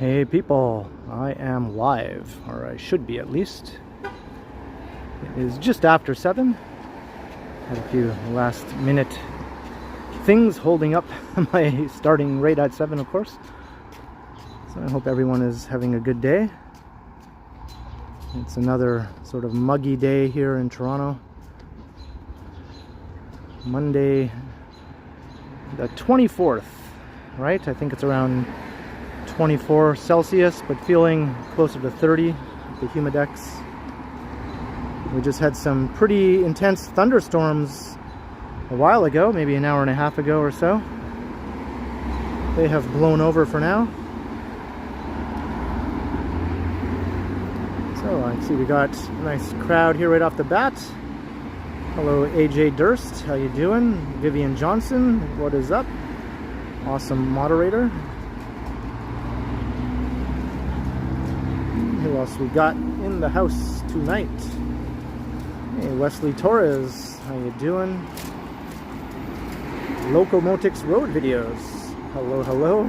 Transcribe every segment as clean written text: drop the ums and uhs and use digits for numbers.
Hey people, I am live, or I should be at least. It is just after 7. Had a few last minute things holding up my starting right at 7, of course. So I hope everyone is having a good day. It's another sort of muggy day here in Toronto. Monday the 24th, right? I think it's around 24 Celsius, but feeling closer to 30, the humidex. We just had some pretty intense thunderstorms a while ago, maybe an hour and a half ago or so. They have blown over for now. So I see we got a nice crowd here right off the bat. Hello AJ Durst, how you doing? Vivian Johnson, what is up? Awesome moderator. Who else we got in the house tonight? Hey, Wesley Torres, how you doing? Locomotics Road Videos, hello, hello.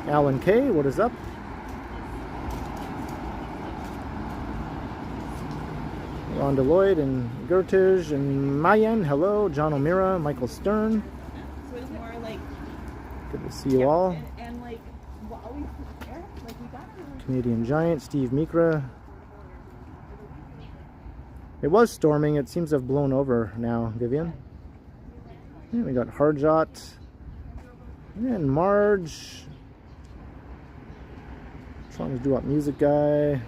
Alan K, what is up? Rhonda Lloyd and Gertige and Mayan, hello. John O'Meara, Michael Stern. So it's more like, good to see you all. and like, what always prepare? Like we got it. Canadian Giant, Steve Mikra. It was storming. It seems to have blown over now, Vivian. Yeah, we got Harjot and Marge. Trying to do up music guy.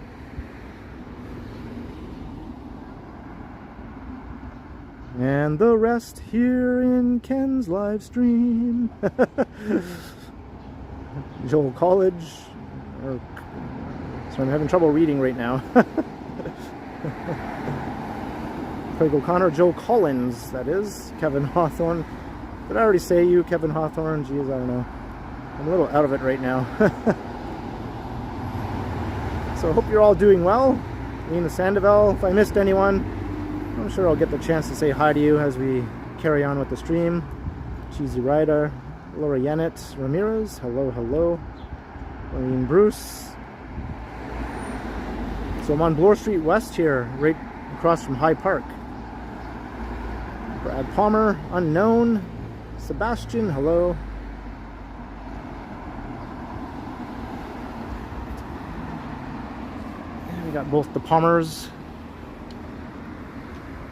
And the rest here in Ken's live stream. Joel College. So I'm having trouble reading right now. Craig O'Connor, Joe Collins, that is. Kevin Hawthorne. Did I already say you, Kevin Hawthorne? Jeez, I don't know. I'm a little out of it right now. So I hope you're all doing well. Nina Sandoval, if I missed anyone, I'm sure I'll get the chance to say hi to you as we carry on with the stream. Cheesy Ryder, Laura Yanet Ramirez, hello, hello. Maureen Bruce. So I'm on Bloor Street West here, right across from High Park. Brad Palmer, unknown. Sebastian, hello. And we got both the Palmers.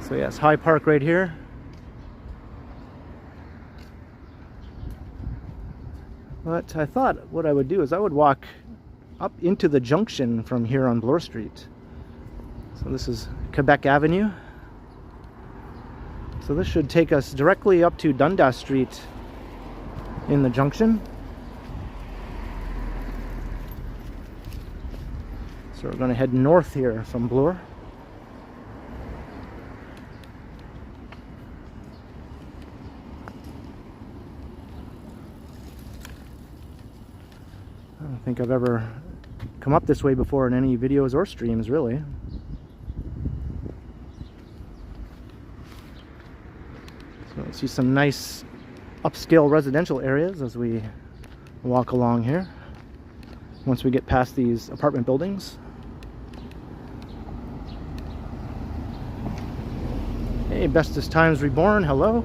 So yes, High Park right here. But I thought what I would do is I would walk up into the Junction from here on Bloor Street. So this is Quebec Avenue. So this should take us directly up to Dundas Street in the Junction. So we're going to head north here from Bloor. I don't think I've ever come up this way before in any videos or streams, really. So see some nice upscale residential areas as we walk along here. Once we get past these apartment buildings. Hey, Bestest Times Reborn, hello.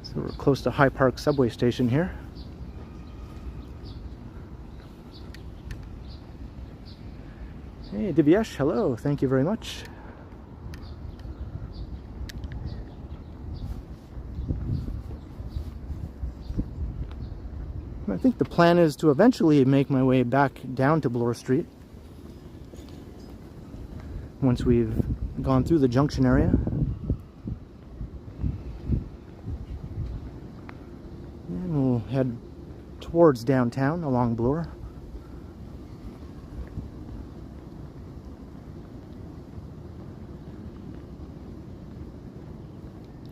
So we're close to High Park subway station here. Hey, Divyesh, hello, thank you very much. I think the plan is to eventually make my way back down to Bloor Street once we've gone through the Junction area. And we'll head towards downtown along Bloor.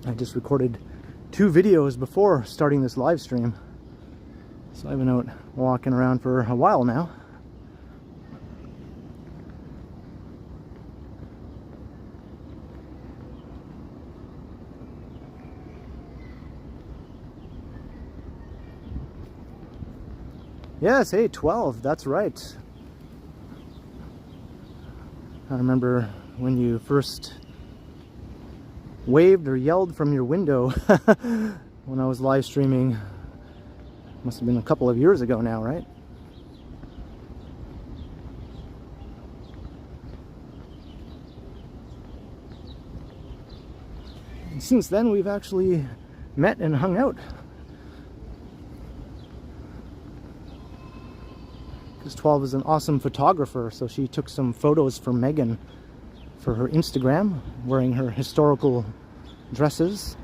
I just recorded 2 videos before starting this live stream. So I've been out walking around for a while now. Yes, hey, 12, that's right. I remember when you first waved or yelled from your window when I was live streaming. Must have been a couple of years ago now, right? And since then, we've actually met and hung out. Because 12 is an awesome photographer, so she took some photos for Megan for her Instagram, wearing her historical dresses.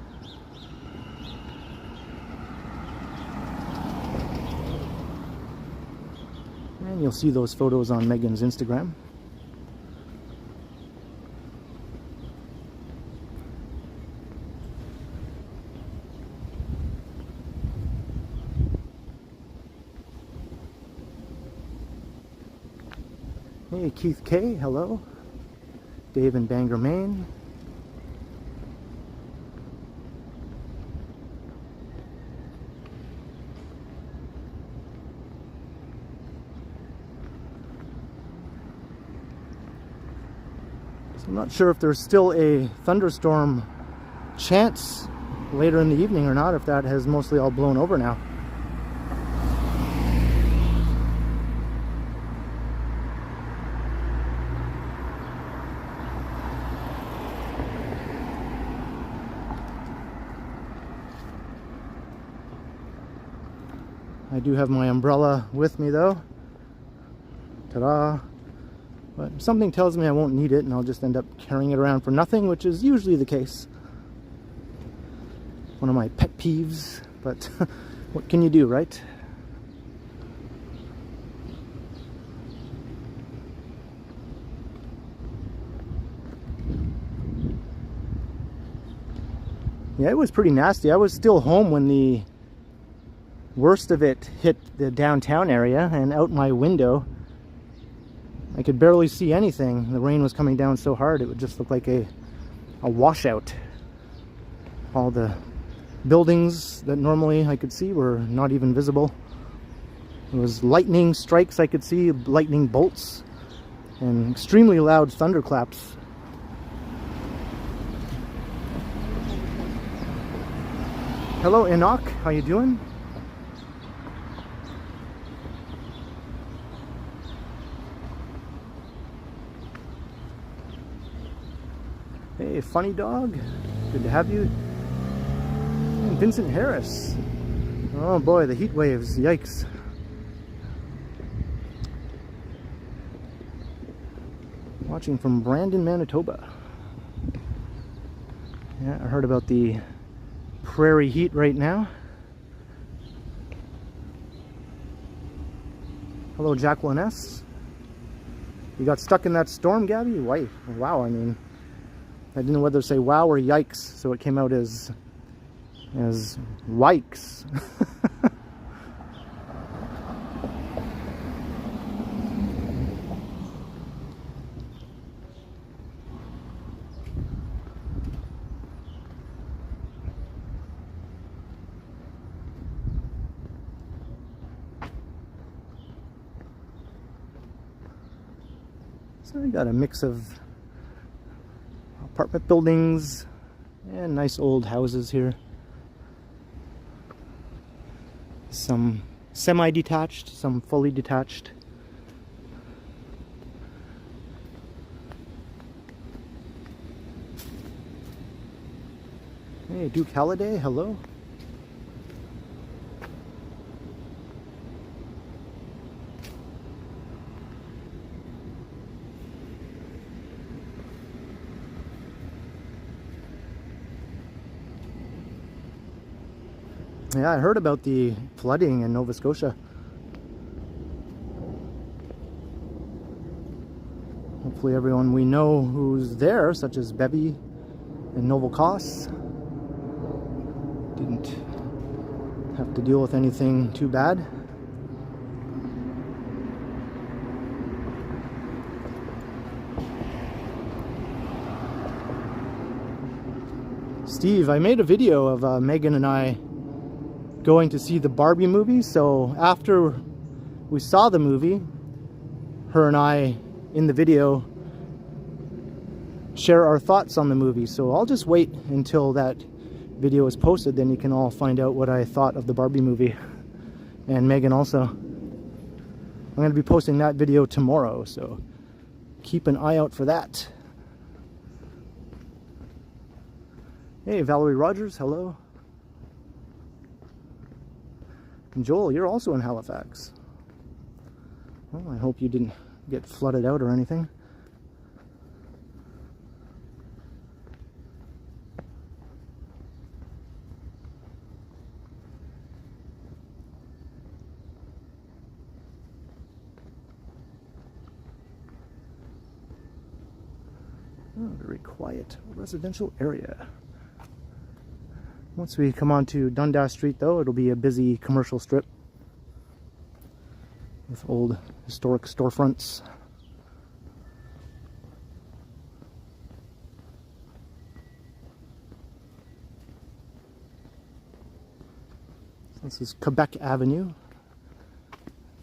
And you'll see those photos on Megan's Instagram. Hey, Keith K, hello. Dave in Bangor, Maine. So I'm not sure if there's still a thunderstorm chance later in the evening or not, if that has mostly all blown over now. I do have my umbrella with me though. Ta-da! But something tells me I won't need it and I'll just end up carrying it around for nothing, which is usually the case. One of my pet peeves, but what can you do, right? Yeah, it was pretty nasty. I was still home when the worst of it hit the downtown area, and out my window I could barely see anything. The rain was coming down so hard it would just look like a washout. All the buildings that normally I could see were not even visible. There was lightning strikes I could see, lightning bolts, and extremely loud thunderclaps. Hello Enoch, how you doing? Hey, funny dog. Good to have you. And Vincent Harris. Oh boy, the heat waves. Yikes. Watching from Brandon, Manitoba. Yeah, I heard about the prairie heat right now. Hello, Jacqueline S. You got stuck in that storm, Gabby? Why? Wow, I mean, I didn't know whether to say wow or yikes, so it came out as yikes. So we got a mix of apartment buildings and nice old houses here. Some semi-detached, some fully detached. Hey, Duke Halliday, hello. Yeah, I heard about the flooding in Nova Scotia. Hopefully everyone we know who's there, such as Bevy and Noble Costs, didn't have to deal with anything too bad. Steve, I made a video of Megan and I going to see the Barbie movie, so after we saw the movie. Her and I, in the video, share our thoughts on the movie. So I'll just wait until that video is posted, then you can all find out what I thought of the Barbie movie. And Megan also. I'm going to be posting that video tomorrow, so keep an eye out for that. Hey, Valerie Rogers, hello. And Joel, you're also in Halifax. Well, I hope you didn't get flooded out or anything. Oh, very quiet residential area. Once we come on to Dundas Street, though, it'll be a busy commercial strip with old historic storefronts. So this is Quebec Avenue,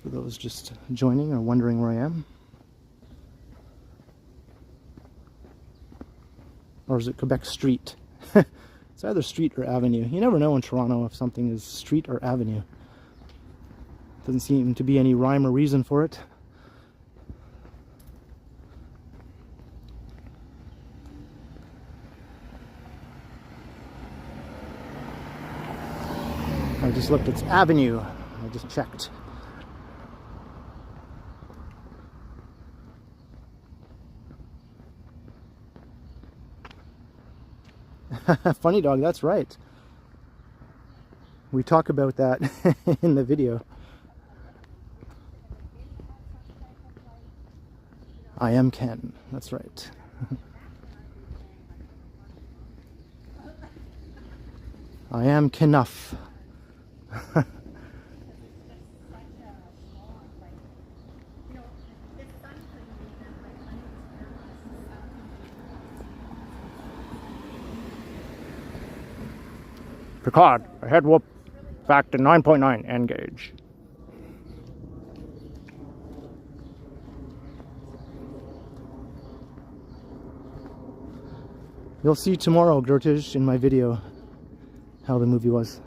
for those just joining or wondering where I am. Or is it Quebec Street? It's either street or avenue. You never know in Toronto if something is street or avenue. Doesn't seem to be any rhyme or reason for it. I just looked, it's avenue. I just checked. Funny dog, that's right. We talk about that in the video. I am Ken, that's right. I am Kenuff. Picard, a head whoop, factor 9.9, engage. You'll see tomorrow, Gertish, in my video, how the movie was.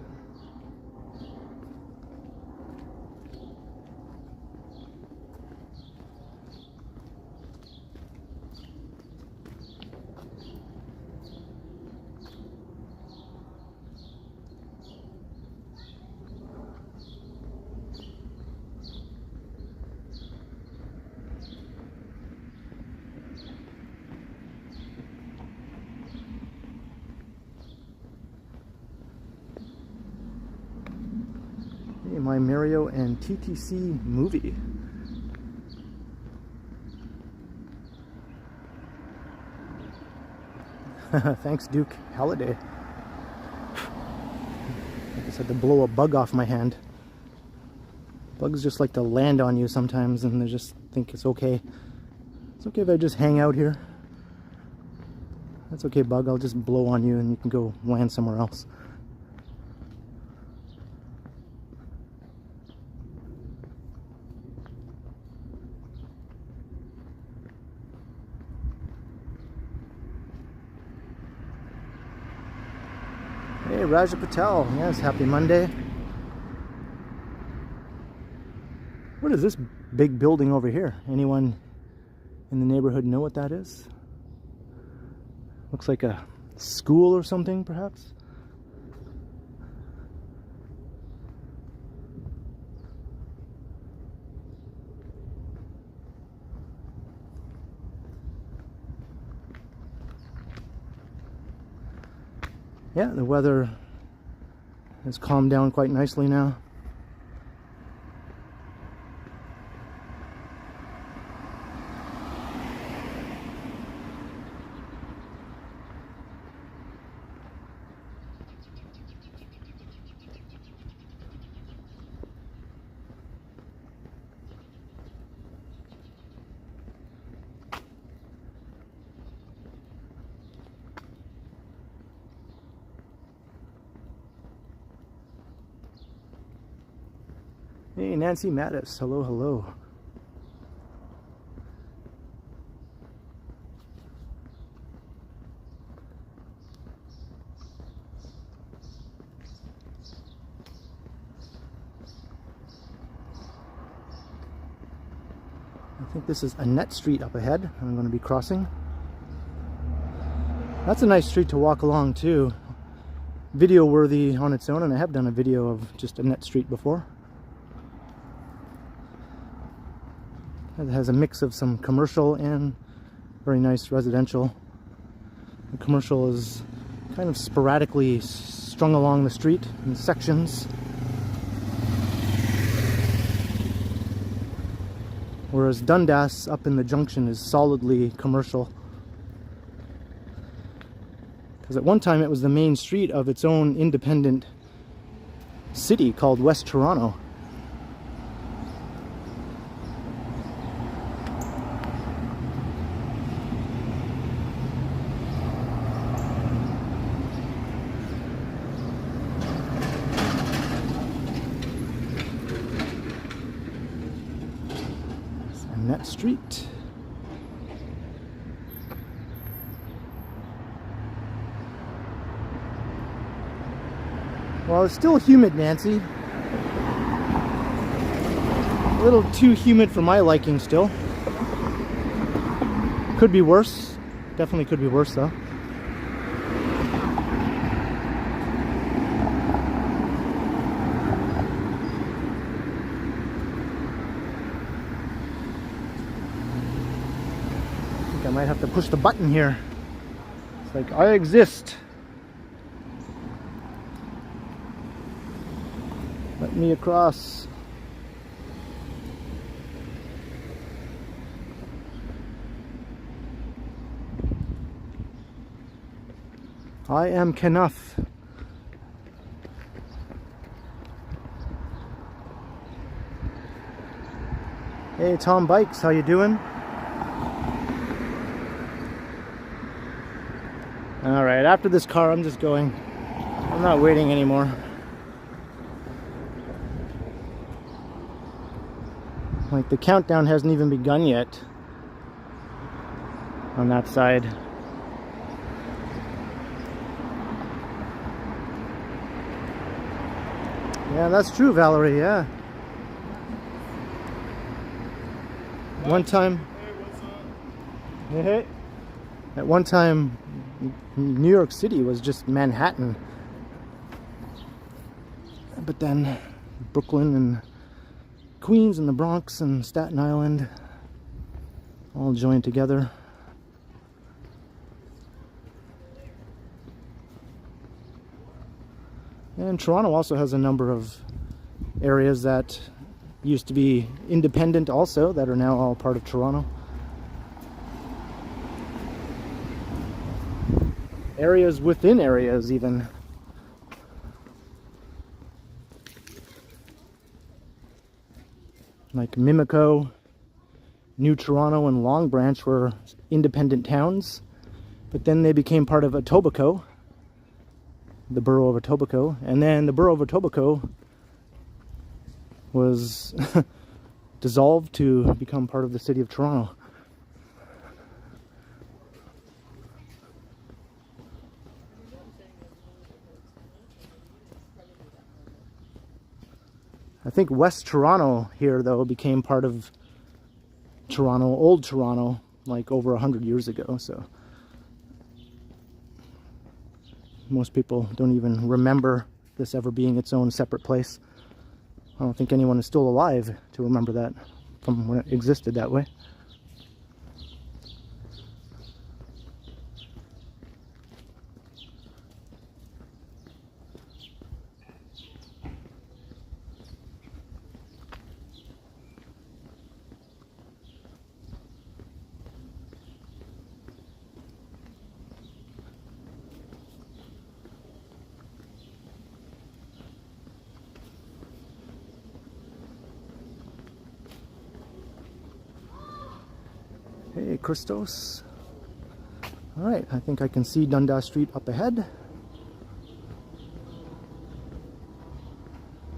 My Mario and TTC movie. Thanks, Duke Halliday. I just had to blow a bug off my hand. Bugs just like to land on you sometimes and they just think it's okay. It's okay if I just hang out here. That's okay, bug. I'll just blow on you and you can go land somewhere else. Hey, Raja Patel. Yes, happy Monday. What is this big building over here? Anyone in the neighborhood know what that is? Looks like a school or something, perhaps? Yeah, the weather has calmed down quite nicely now. Hey, Nancy Mattis. Hello, hello. I think this is Annette Street up ahead. I'm going to be crossing. That's a nice street to walk along too. Video worthy on its own, and I have done a video of just Annette Street before. It has a mix of some commercial and very nice residential. The commercial is kind of sporadically strung along the street in sections, whereas Dundas up in the Junction is solidly commercial. Because at one time it was the main street of its own independent city called West Toronto. Annette Street. Well, it's still humid, Nancy. A little too humid for my liking still. Could be worse. Definitely could be worse though. I might have to push the button here. It's like, I exist. Let me across. I am Kenough. Hey, Tom Bikes, how you doing? Alright, after this car I'm just going. I'm not waiting anymore. Like, the countdown hasn't even begun yet on that side. Yeah, that's true, Valerie, yeah. One time, hey, at one time, New York City was just Manhattan. But then Brooklyn and Queens and the Bronx and Staten Island all joined together. And Toronto also has a number of areas that used to be independent also, that are now all part of Toronto. Areas within areas even. Like Mimico, New Toronto, and Long Branch were independent towns, but then they became part of Etobicoke, the borough of Etobicoke, and then the borough of Etobicoke was dissolved to become part of the city of Toronto. I think West Toronto here, though, became part of Toronto, old Toronto, like over 100 years ago, so most people don't even remember this ever being its own separate place. I don't think anyone is still alive to remember that from when it existed that way. Hey, Christos. Alright, I think I can see Dundas Street up ahead.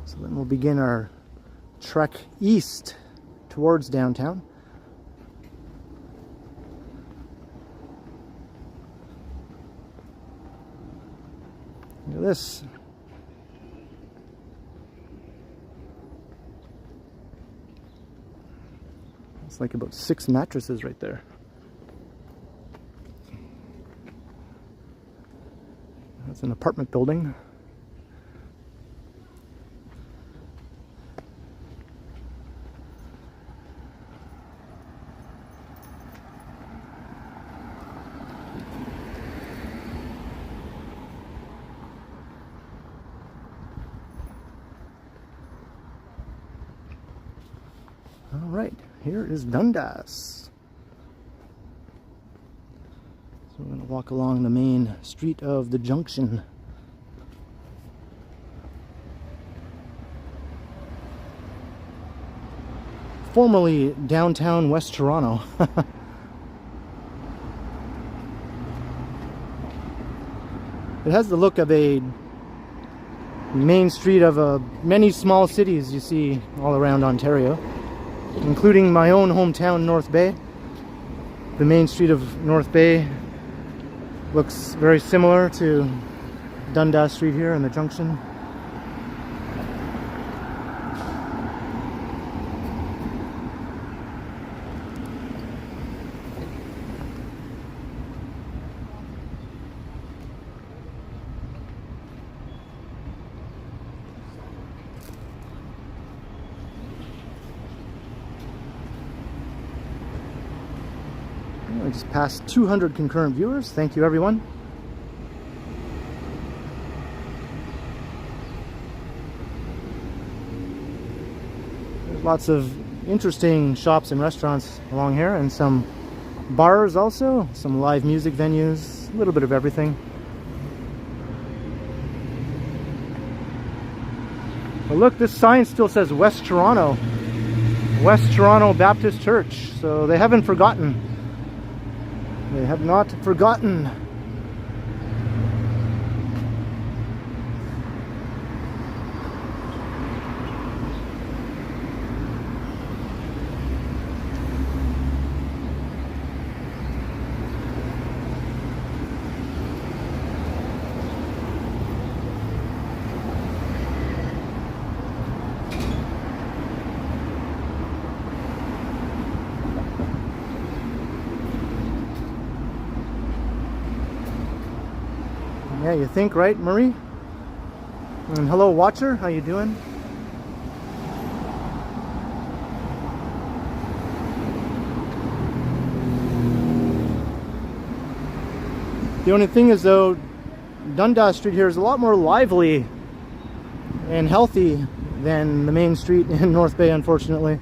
So then we'll begin our trek east towards downtown. Look at this. It's like about 6 mattresses right there. That's an apartment building. All right, here is Dundas. So we're going to walk along the main street of the Junction. Formerly downtown West Toronto. It has the look of a main street of many small cities you see all around Ontario, including my own hometown, North Bay. The main street of North Bay looks very similar to Dundas Street here in the Junction. I just passed 200 concurrent viewers. Thank you, everyone. There's lots of interesting shops and restaurants along here, and some bars also, some live music venues, a little bit of everything. But look, this sign still says West Toronto. West Toronto Baptist Church. So they haven't forgotten. They have not forgotten. Yeah, you think, right, Marie? And hello, watcher. How you doing? The only thing is, though, Dundas Street here is a lot more lively and healthy than the main street in North Bay, unfortunately,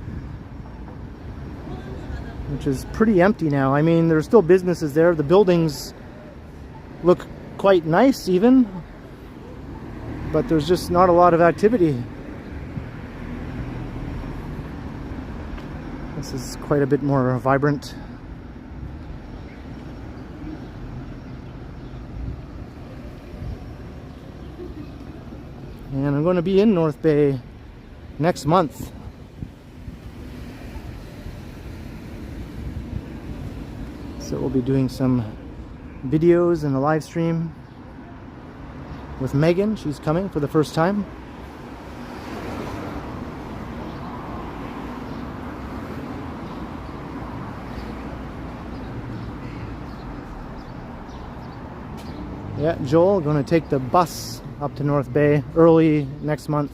which is pretty empty now. I mean, there's still businesses there. The buildings look quite nice even, but there's just not a lot of activity. This is quite a bit more vibrant. And I'm going to be in North Bay next month. So we'll be doing some videos and a live stream with Megan. She's coming for the first time. Yeah, Joel, going to take the bus up to North Bay early next month.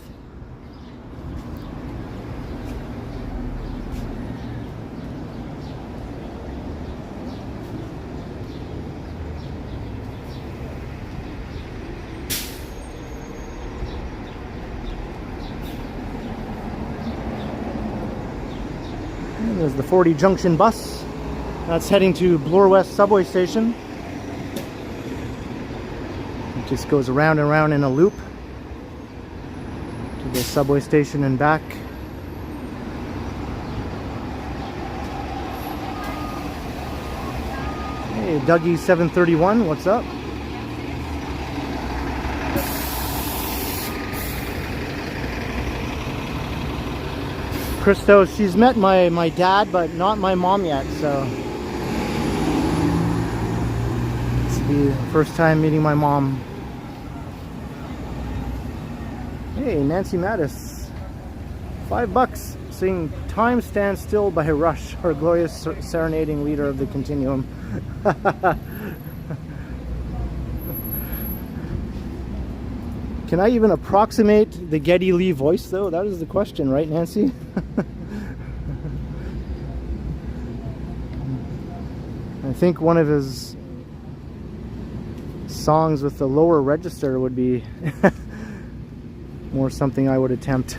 There's the 40 Junction bus. That's heading to Bloor West subway station. It just goes around and around in a loop to the subway station and back. Hey, Dougie 731, what's up? Christo, she's met my dad, but not my mom yet, so this will be the first time meeting my mom. Hey, Nancy Mattis, $5, sing Time Stands Still by Rush, her glorious serenading leader of the Continuum. Can I even approximate the Geddy Lee voice, though? That is the question, right, Nancy? I think one of his songs with the lower register would be more something I would attempt.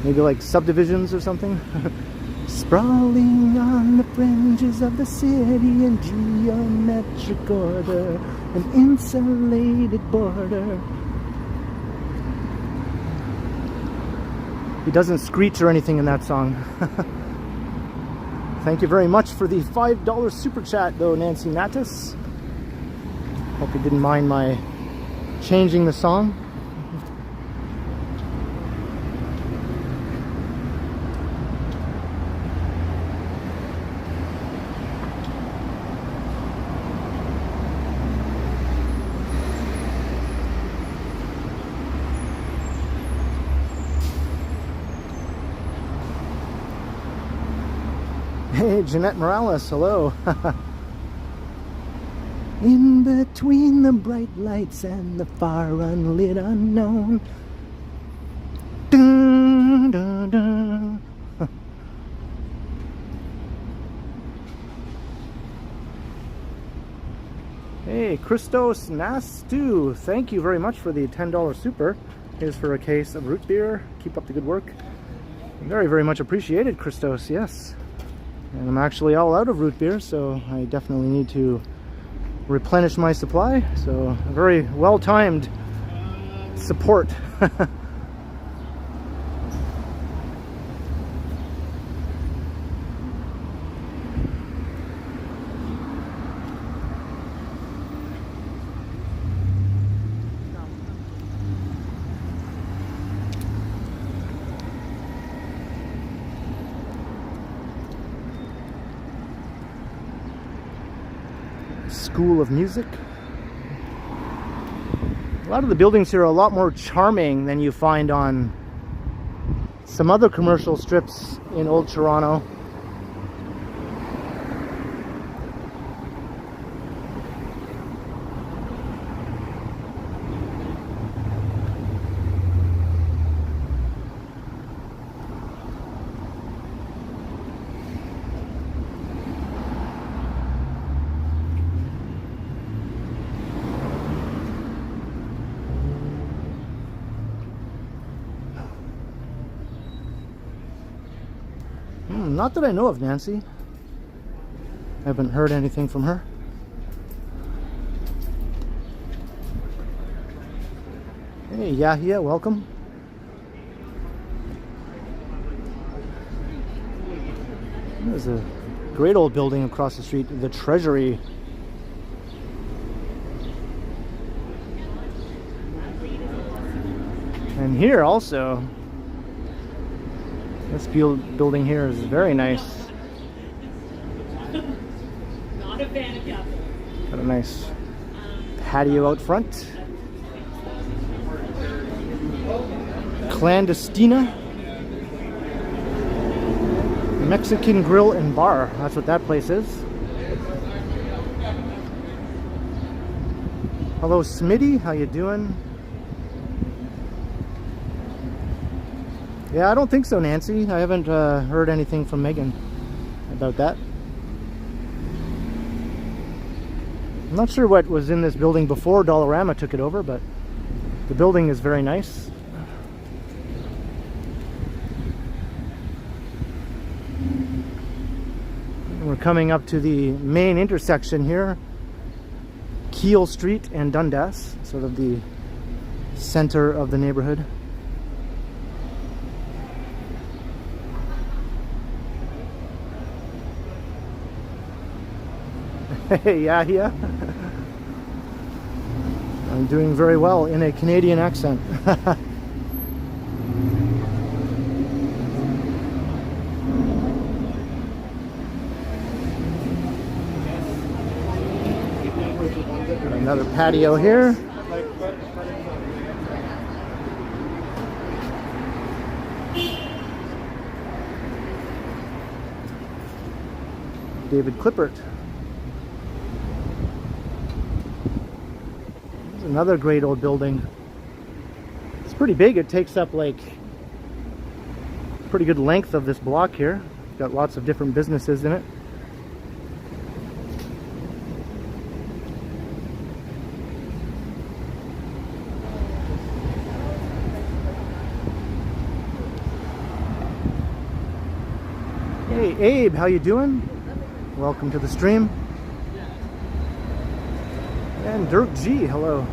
Maybe like Subdivisions or something. Sprawling on the fringes of the city in geometric order, an insulated border. He doesn't screech or anything in that song. Thank you very much for the $5 super chat, though, Nancy Mattis. Hope you didn't mind my changing the song. Hey, Jeanette Morales, hello. In between the bright lights and the far unlit unknown. Dun, dun, dun. Hey, Christos Nastu, thank you very much for the $10 super. Here's for a case of root beer. Keep up the good work. Very, very much appreciated, Christos, yes. And I'm actually all out of root beer, so I definitely need to replenish my supply. So a very well-timed support. School of Music. A lot of the buildings here are a lot more charming than you find on some other commercial strips in Old Toronto. Not that I know of, Nancy. I haven't heard anything from her. Hey, Yahia, welcome. There's a great old building across the street, the Treasury. And here also, this building here is very nice. Not a fan of Capitol. Got a nice patio out front. Clandestina Mexican Grill and Bar. That's what that place is. Hello, Smitty. How you doing? Yeah, I don't think so, Nancy. I haven't heard anything from Megan about that. I'm not sure what was in this building before Dollarama took it over, but the building is very nice. We're coming up to the main intersection here, Bloor Street and Dundas, sort of the center of the neighborhood. Hey, yeah. I'm doing very well in a Canadian accent. patio here. David Clippert. There's another great old building. It's pretty big. It takes up like pretty good length of this block here. Got lots of different businesses in it. Hey Abe, how you doing? Welcome to the stream. And Dirk G, hello.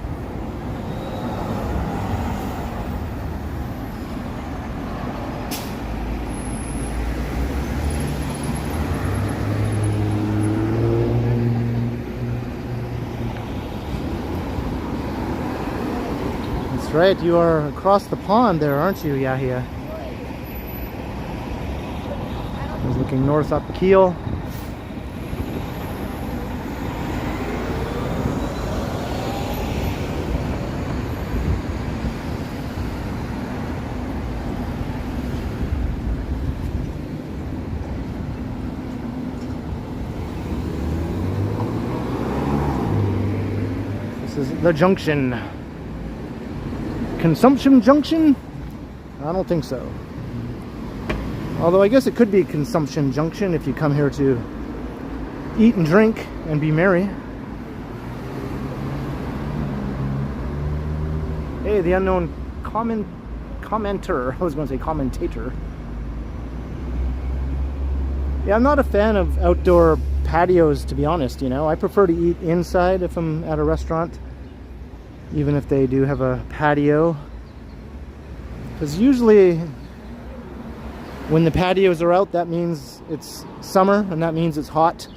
That's right, you are across the pond there, aren't you, Yahia? I was looking north up Keel. This is the Junction. Consumption Junction? I don't think so. Although I guess it could be Consumption Junction if you come here to eat and drink and be merry. Hey, the unknown commenter. I was going to say commentator. Yeah, I'm not a fan of outdoor patios, to be honest, you know. I prefer to eat inside if I'm at a restaurant, even if they do have a patio. Because usually when the patios are out, that means it's summer and that means it's hot.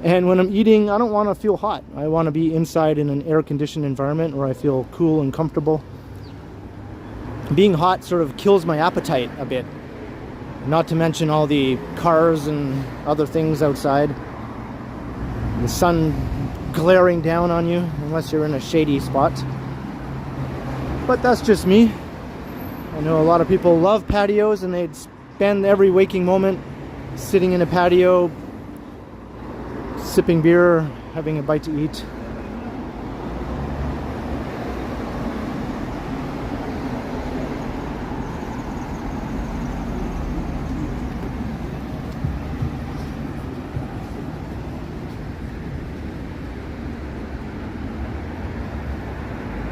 And when I'm eating, I don't want to feel hot. I want to be inside in an air-conditioned environment where I feel cool and comfortable. Being hot sort of kills my appetite a bit. Not to mention all the cars and other things outside. The sun glaring down on you, unless you're in a shady spot. But that's just me. I know a lot of people love patios and they'd spend every waking moment sitting in a patio, sipping beer, having a bite to eat.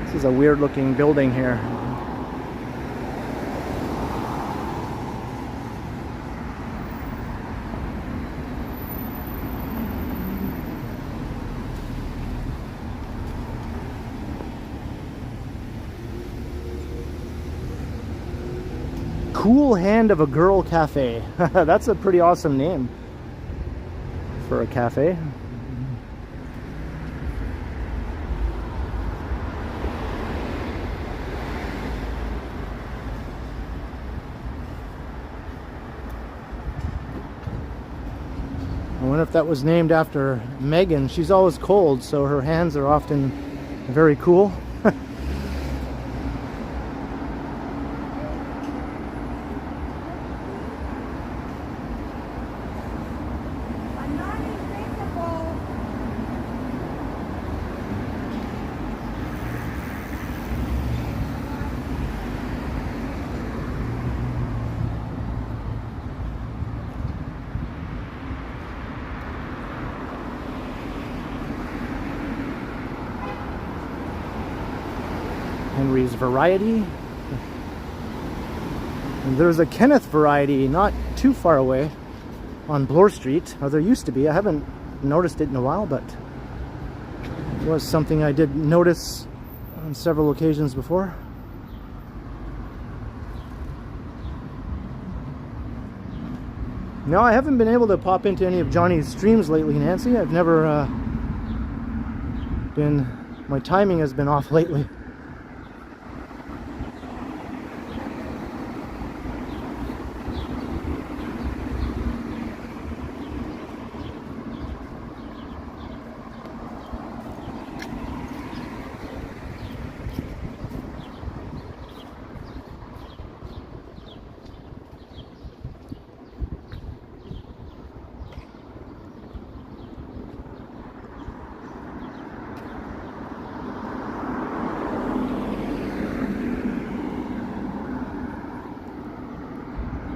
This is a weird looking building here. Cool Hand of a Girl Cafe. That's a pretty awesome name for a cafe. I wonder if that was named after Megan. She's always cold, so her hands are often very cool. Henry's Variety. And there's a Kenneth Variety not too far away on Bloor Street, or there used to be. I haven't noticed it in a while, but it was something I did notice on several occasions before. No, I haven't been able to pop into any of Johnny's streams lately, Nancy. I've never my timing has been off lately.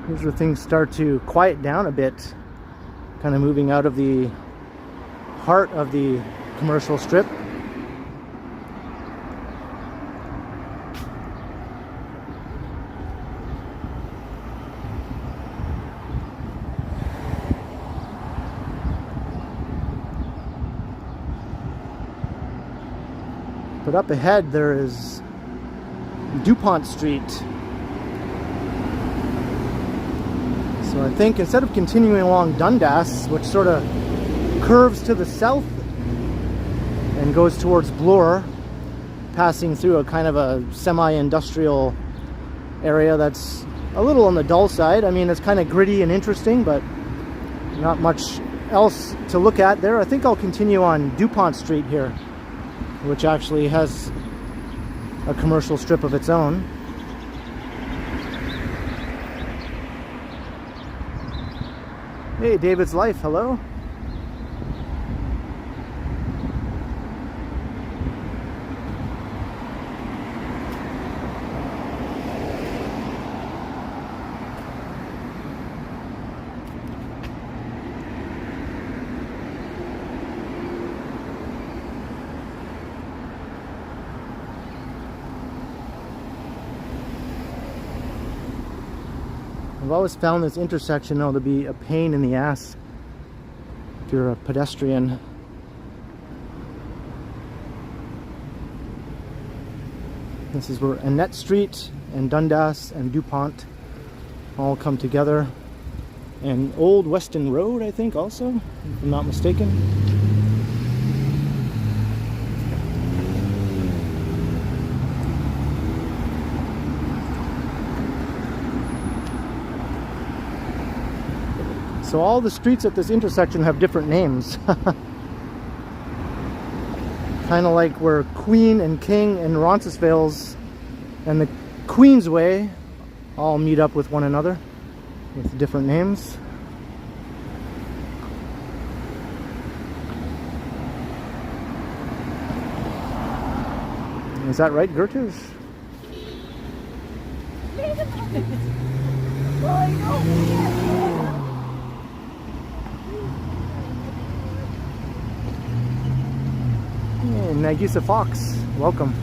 Here's where things start to quiet down a bit, kind of moving out of the heart of the commercial strip. But up ahead there is Dupont Street. So I think instead of continuing along Dundas, which sort of curves to the south and goes towards Bloor, passing through a kind of a semi-industrial area that's a little on the dull side. I mean, it's kind of gritty and interesting, but not much else to look at there. I think I'll continue on Dupont Street here, which actually has a commercial strip of its own. Hey, David's Life, hello. I've always found this intersection though to be a pain in the ass if you're a pedestrian. This is where Annex Street and Dundas and Dupont all come together. And Old Weston Road, I think, also, if I'm not mistaken. So all the streets at this intersection have different names. Kind of like where Queen and King and Roncesvalles and the Queensway all meet up with one another with different names. Is that right, Gertrude? Well, I know. Hey, Nagisa Fox, welcome.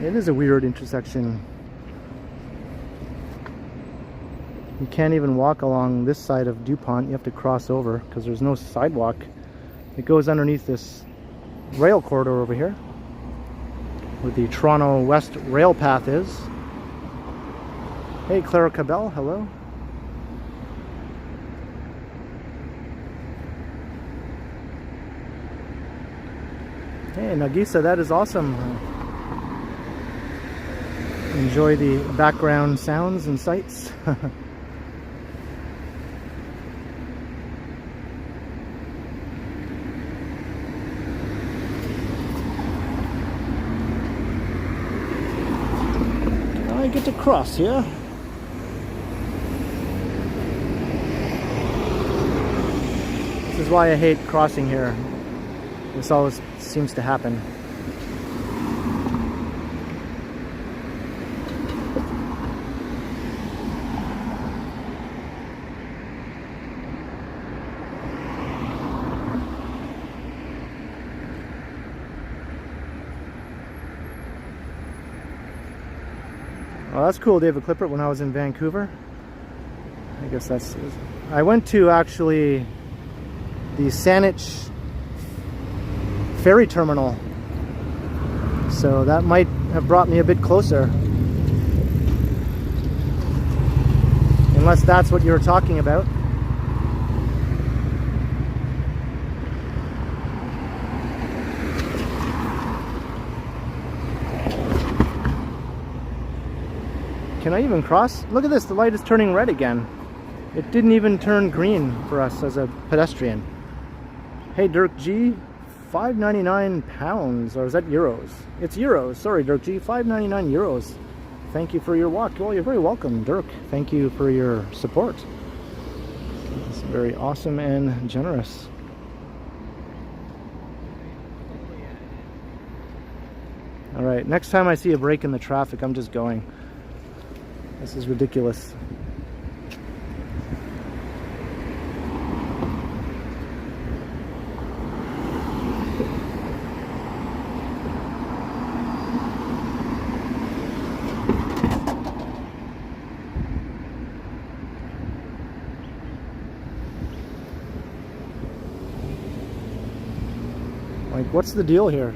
It is a weird intersection. You can't even walk along this side of Dupont. You have to cross over because there's no sidewalk. It goes underneath this rail corridor over here where the Toronto West rail path is. Hey, Clara Cabell, hello. Hey, Nagisa, that is awesome. Enjoy the background sounds and sights. I get to cross here. This is why I hate crossing here. This always seems to happen. Oh, that's cool, David Clippert, when I was in Vancouver. I guess that's... I went to, actually, the Saanich ferry terminal. So that might have brought me a bit closer. Unless that's what you were talking about. Can I even cross? Look at this, the light is turning red again. It didn't even turn green for us as a pedestrian. Hey, Dirk G, 5.99 pounds, or is that euros? It's euros. Sorry, Dirk G. 5.99 euros. Thank you for your walk. Well, you're very welcome, Dirk. Thank you for your support. It's very awesome and generous. All right, next time I see a break in the traffic, I'm just going. This is ridiculous. Like, what's the deal here?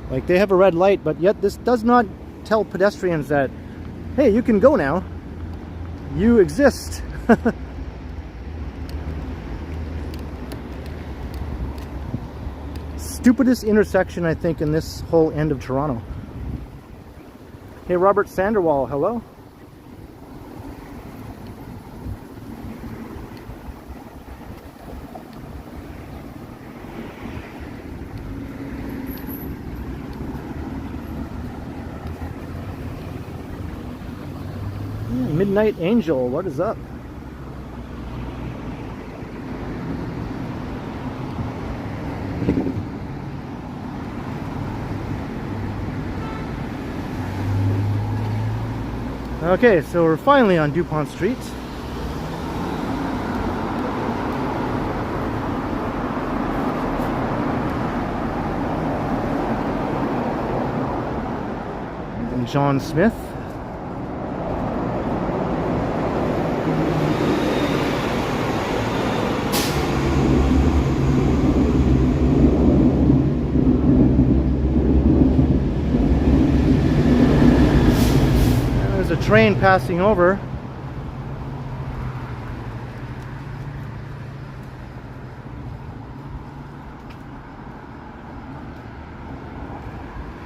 Like, they have a red light, but yet this does not tell pedestrians that, hey, you can go now. You exist. Stupidest intersection, I think, in this whole end of Toronto. Hey, Robert Sanderwall, hello. Midnight Angel, what is up? Okay, so we're finally on Dupont Street. And John Smith. Train passing over.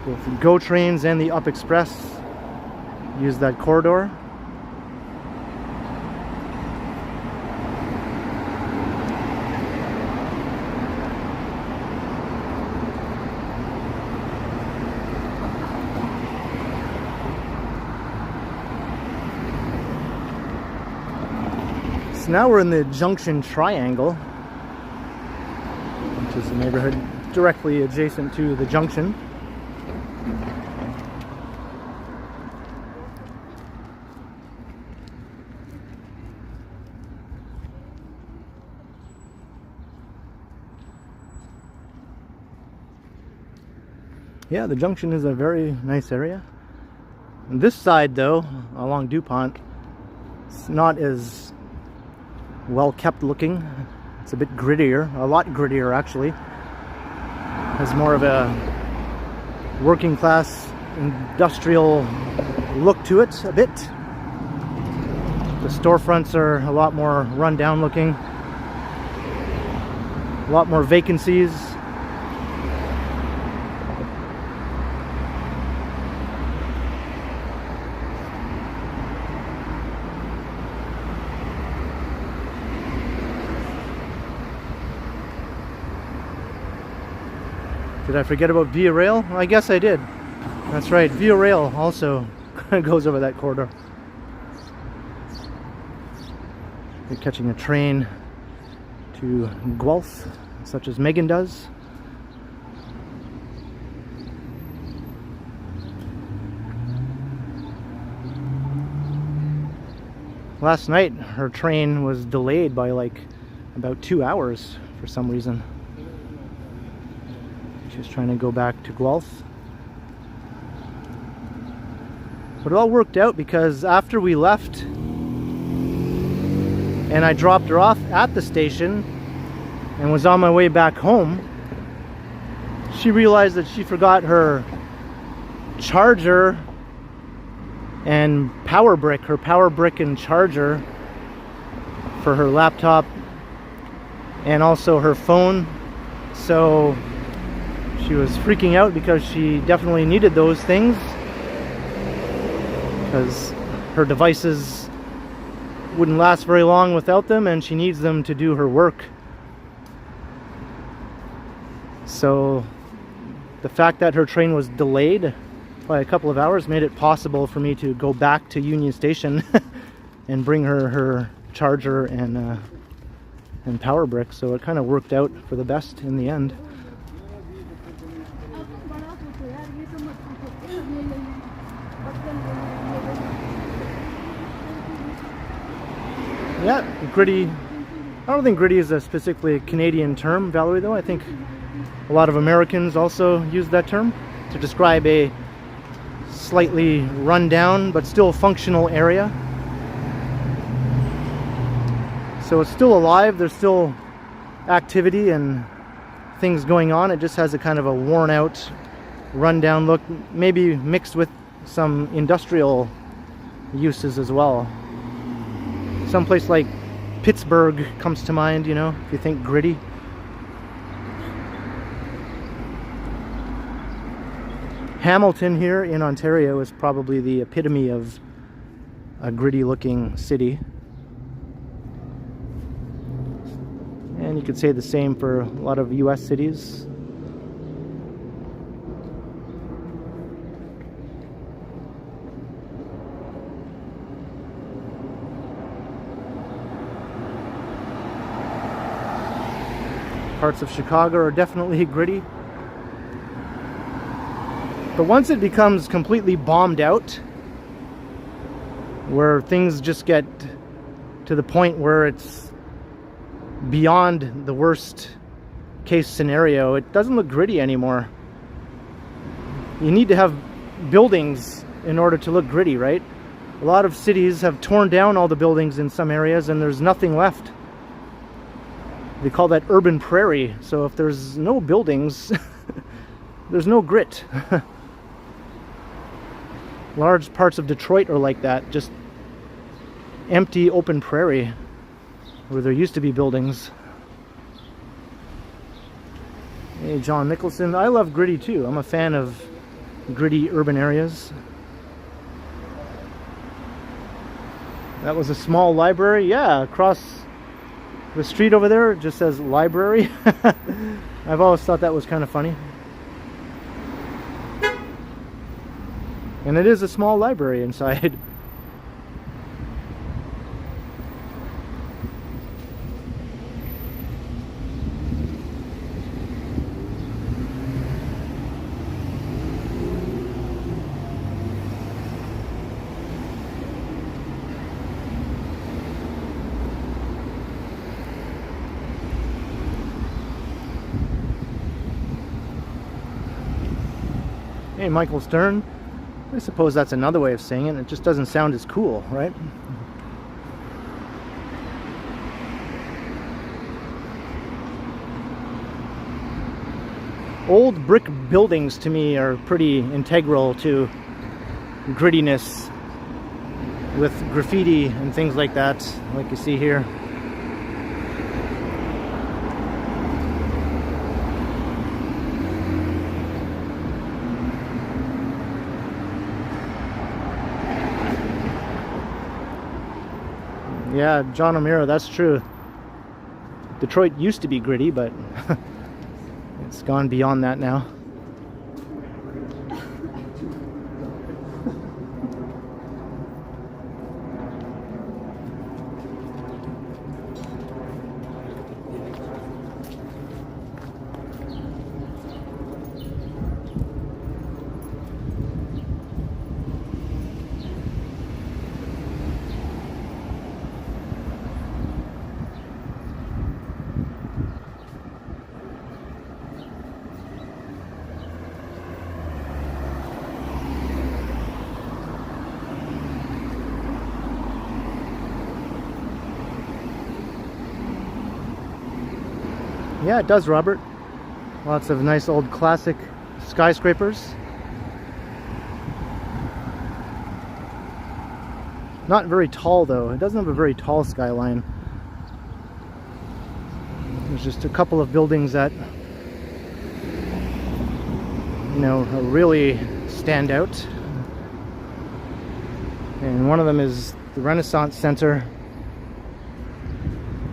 Both the GO trains and the Up Express use that corridor. Now we're in the Junction Triangle, which is a neighborhood directly adjacent to the Junction. Yeah, the Junction is a very nice area. And this side, though, along Dupont, it's not as well kept looking. It's a bit grittier, a lot grittier actually. Has more of a working class industrial look to it a bit. The storefronts are a lot more run down looking, a lot more vacancies. Did I forget about Via Rail? Well, I guess I did. That's right, Via Rail also goes over that corridor. You're catching a train to Guelph, such as Megan does. Last night, her train was delayed by like about 2 hours for some reason. She's trying to go back to Guelph. But it all worked out because after we left and I dropped her off at the station and was on my way back home, she realized that she forgot her charger and power brick, and charger for her laptop and also her phone. So she was freaking out because she definitely needed those things because her devices wouldn't last very long without them and she needs them to do her work. So the fact that her train was delayed by a couple of hours made it possible for me to go back to Union Station and bring her charger and power brick. So it kind of worked out for the best in the end. Yeah, gritty. I don't think gritty is a specifically Canadian term, Valerie, though. I think a lot of Americans also use that term to describe a slightly run down but still functional area. So it's still alive, there's still activity and things going on. It just has a kind of a worn out, run down look, maybe mixed with some industrial uses as well. Someplace like Pittsburgh comes to mind, you know, if you think gritty. Hamilton here in Ontario is probably the epitome of a gritty looking city. And you could say the same for a lot of US cities. Parts of Chicago are definitely gritty. But once it becomes completely bombed out, where things just get to the point where it's beyond the worst case scenario, it doesn't look gritty anymore. You need to have buildings in order to look gritty, right? A lot of cities have torn down all the buildings in some areas and there's nothing left. They call that urban prairie. So if there's no buildings, there's no grit. Large parts of Detroit are like that, just empty open prairie where there used to be buildings. Hey, John Nicholson. I love gritty too. I'm a fan of gritty urban areas. That was a small library. Yeah, across the street over there it just says library. I've always thought that was kind of funny. And it is a small library inside. Hey, Michael Stern. I suppose that's another way of saying it. It just doesn't sound as cool, right? Old brick buildings to me are pretty integral to grittiness, with graffiti and things like that, like you see here. Yeah, John O'Meara, that's true. Detroit used to be gritty, but it's gone beyond that now. Yeah, it does, Robert. Lots of nice old classic skyscrapers. Not very tall though. It doesn't have a very tall skyline. There's just a couple of buildings that, you know, really stand out. And one of them is the Renaissance Center,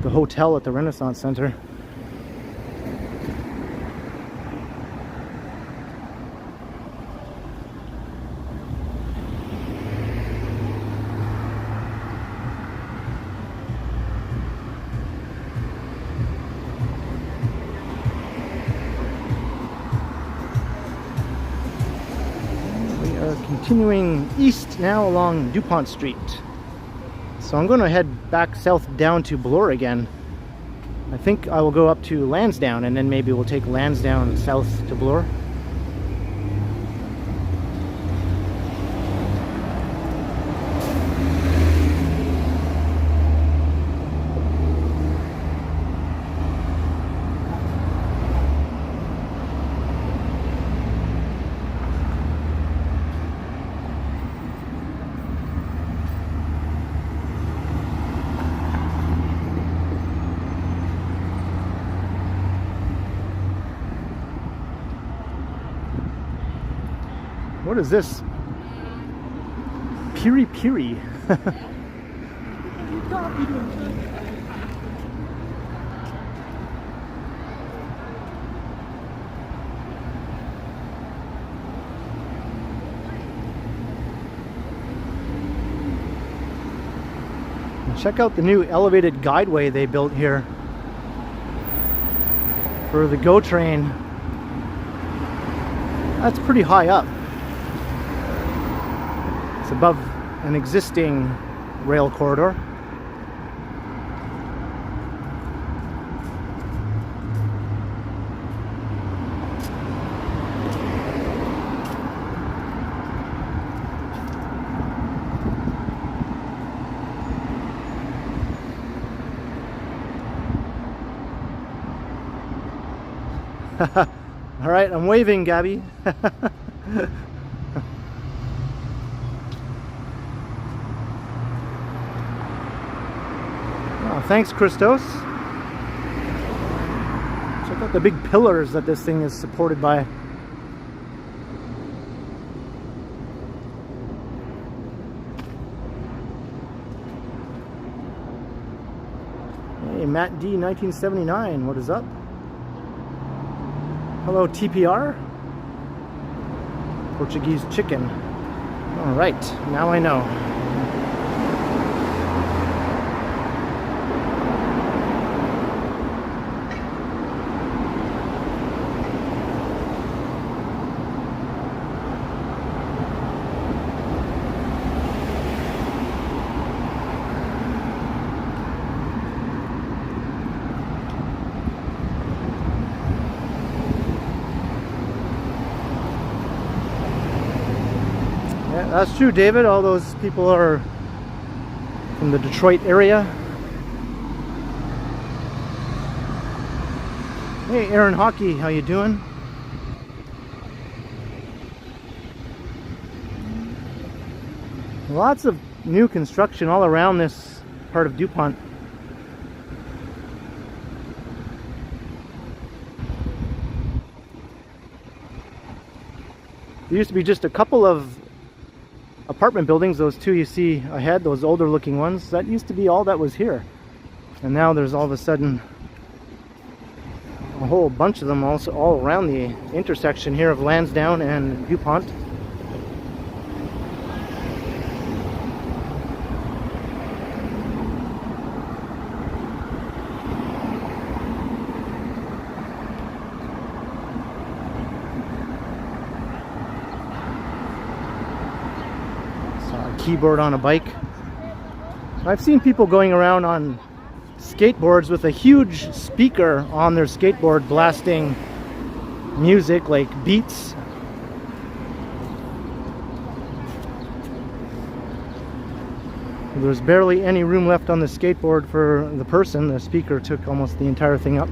the hotel at the Renaissance Center. continuing east now along Dupont Street. So I'm going to head back south down to Bloor again. I think I will go up to Lansdowne and then maybe we'll take Lansdowne south to Bloor. What is this? Piri Piri. Check out the new elevated guideway they built here for the GO train. That's pretty high up. It's above an existing rail corridor. All right, I'm waving, Gabby. Thanks, Christos. Check out the big pillars that this thing is supported by. Hey, Matt D, 1979. What is up? Hello, TPR. Portuguese chicken. All right, now I know. That's true, David. All those people are from the Detroit area. Hey, Aaron Hockey, how you doing? Lots of new construction all around this part of Dupont. There used to be just a couple of apartment buildings, those two you see ahead, those older looking ones. That used to be all that was here. And now there's all of a sudden a whole bunch of them also all around the intersection here of Lansdowne and Dupont. Keyboard on a bike. I've seen people going around on skateboards with a huge speaker on their skateboard blasting music like beats. There's barely any room left on the skateboard for the person. The speaker took almost the entire thing up.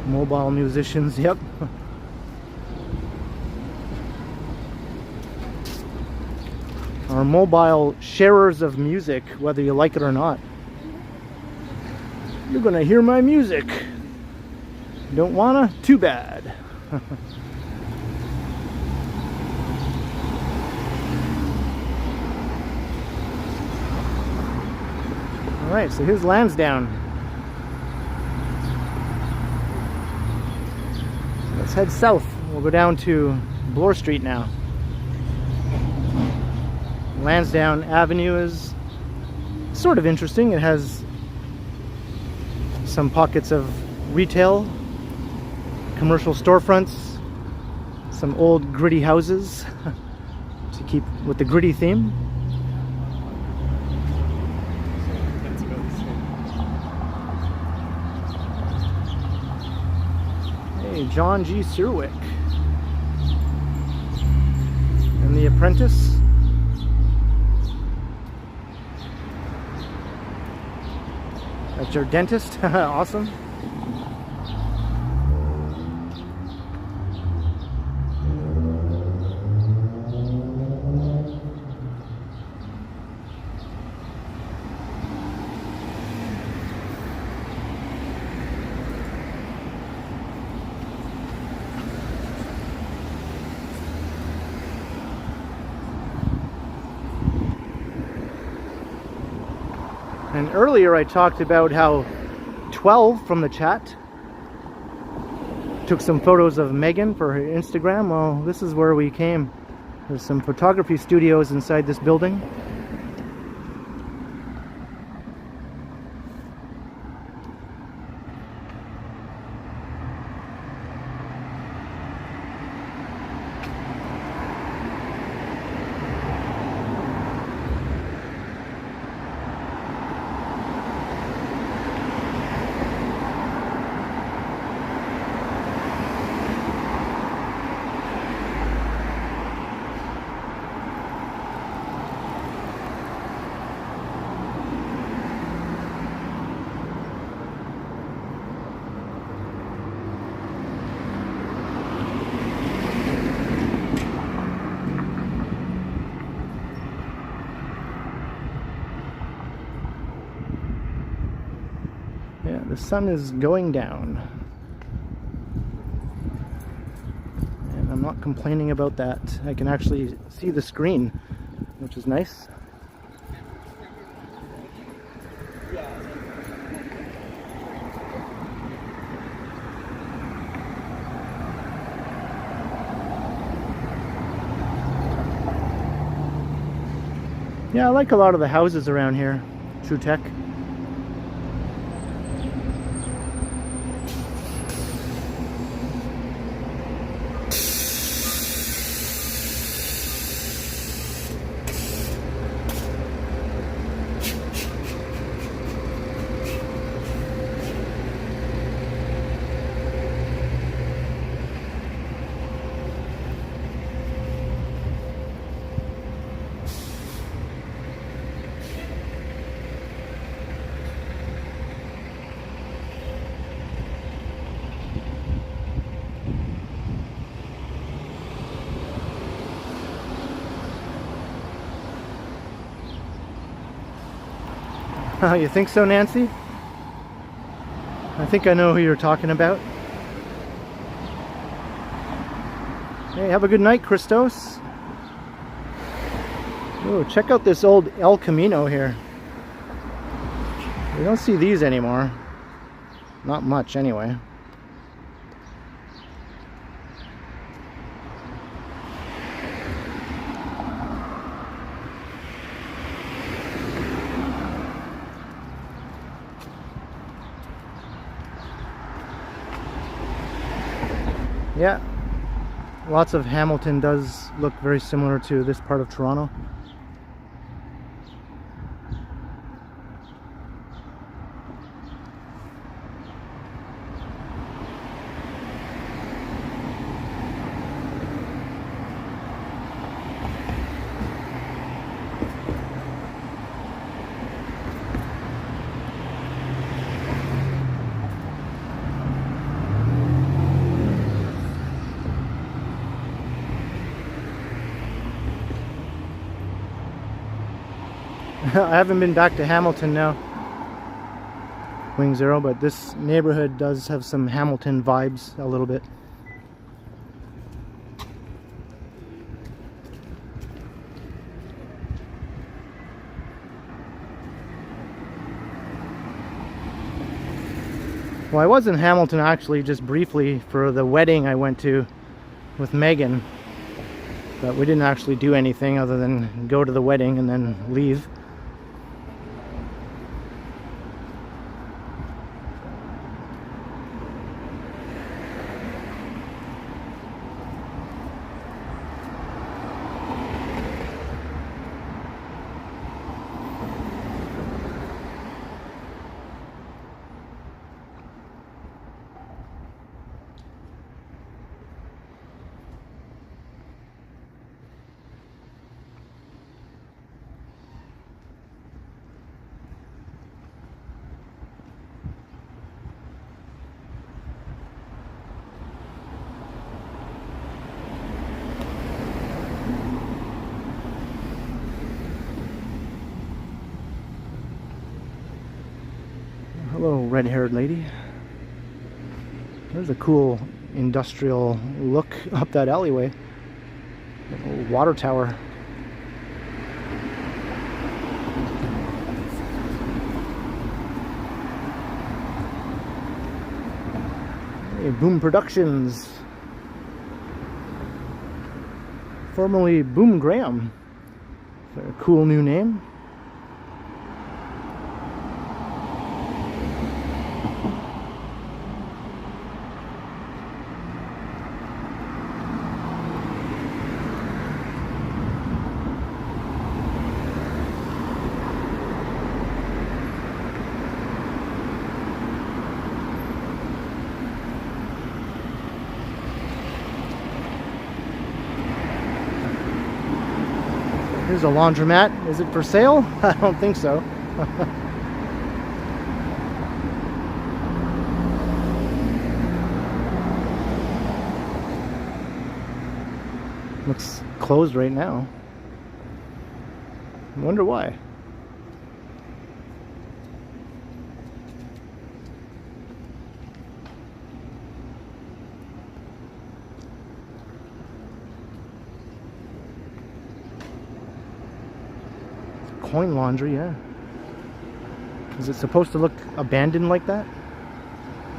Mobile musicians, yep. Are mobile sharers of music, whether you like it or not. You're gonna hear my music. Don't wanna? Too bad. Alright, so here's Lansdowne. Let's head south. We'll go down to Bloor Street now. Lansdowne Avenue is sort of interesting. It has some pockets of retail, commercial storefronts, some old gritty houses to keep with the gritty theme. Hey, John G. Searwick. And The Apprentice. That's your dentist? Awesome. And earlier I talked about how 12 from the chat took some photos of Megan for her Instagram. Well, this is where we came. There's some photography studios inside this building. Yeah, the sun is going down. And I'm not complaining about that. I can actually see the screen, which is nice. Yeah, I like a lot of the houses around here. True Tech. You think so, Nancy? I think I know who you're talking about. Hey, have a good night, Christos. Oh, check out this old El Camino here. We don't see these anymore. Not much, anyway. Yeah, lots of Hamilton does look very similar to this part of Toronto. I haven't been back to Hamilton now, Wing Zero, but this neighborhood does have some Hamilton vibes a little bit. Well, I was in Hamilton actually just briefly for the wedding I went to with Megan, but we didn't actually do anything other than go to the wedding and then leave. red-haired lady. There's a cool industrial look up that alleyway. A water tower. Hey, Boom Productions. Formerly Boom Graham. A cool new name. Here's a laundromat. Is it for sale? I don't think so. Looks closed right now. I wonder why. Coin laundry, yeah. Is it supposed to look abandoned like that?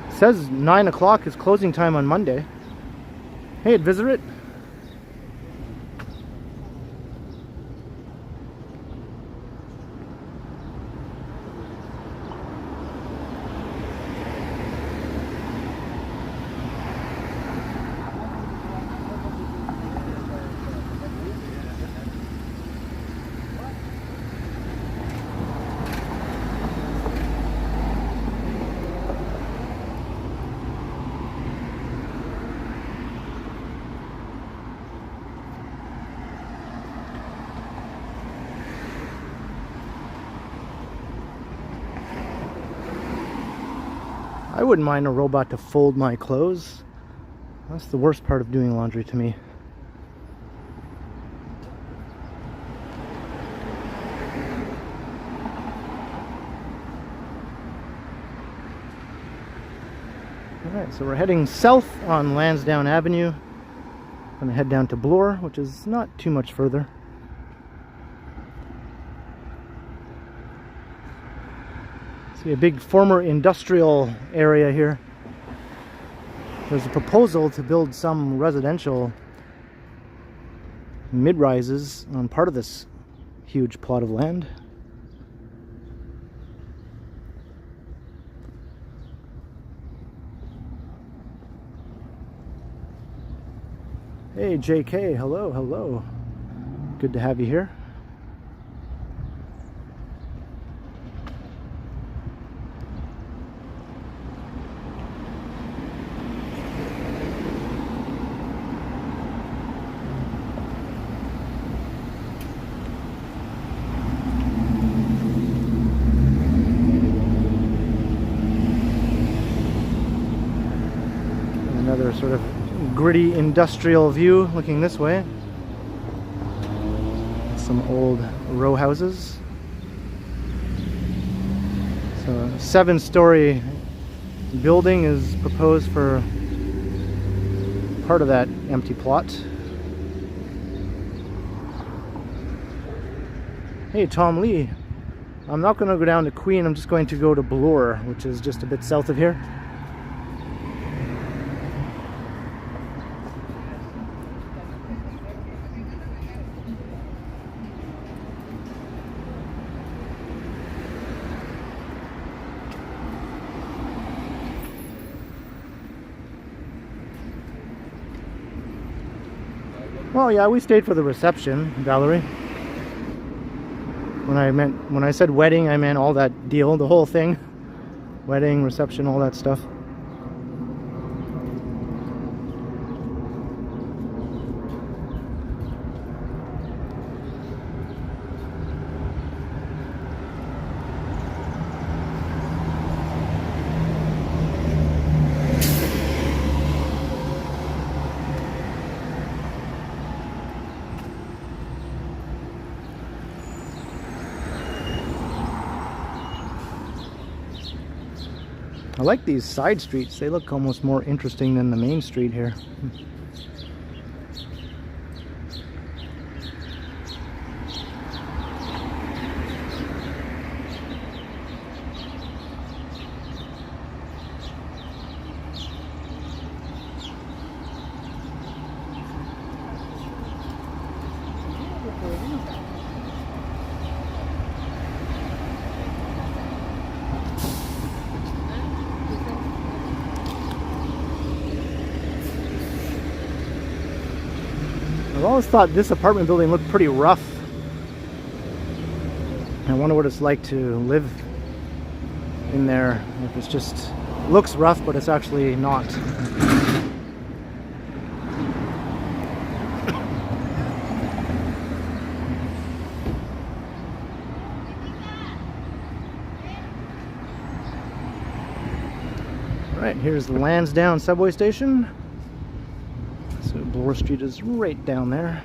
It says 9 o'clock is closing time on Monday. Hey, visit it. I wouldn't mind a robot to fold my clothes. That's the worst part of doing laundry to me. Alright, so we're heading south on Lansdowne Avenue. I'm gonna head down to Bloor, which is not too much further. See a big former industrial area here. There's a proposal to build some residential mid-rises on part of this huge plot of land. Hey JK, hello, hello. Good to have you here. Another sort of gritty industrial view looking this way. Some old row houses. So a 7-story building is proposed for part of that empty plot. Hey Tom Lee, I'm not going to go down to Queen, I'm just going to go to Bloor, which is just a bit south of here. Well, yeah, we stayed for the reception, Valerie. When I said wedding, I meant all that deal, the whole thing. Wedding, reception, all that stuff. I like these side streets. They look almost more interesting than the main street here. I've always thought this apartment building looked pretty rough. I wonder what it's like to live in there. If it's just looks rough, but it's actually not. Right, here's the Lansdowne subway station. So Bloor Street is right down there.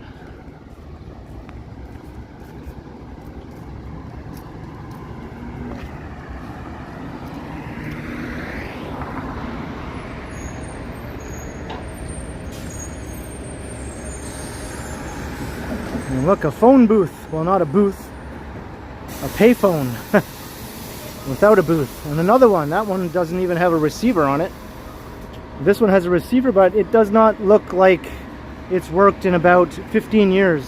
And look, a phone booth. Well, not a booth. A payphone. Without a booth. And another one. That one doesn't even have a receiver on it. This one has a receiver, but it does not look like it's worked in about 15 years.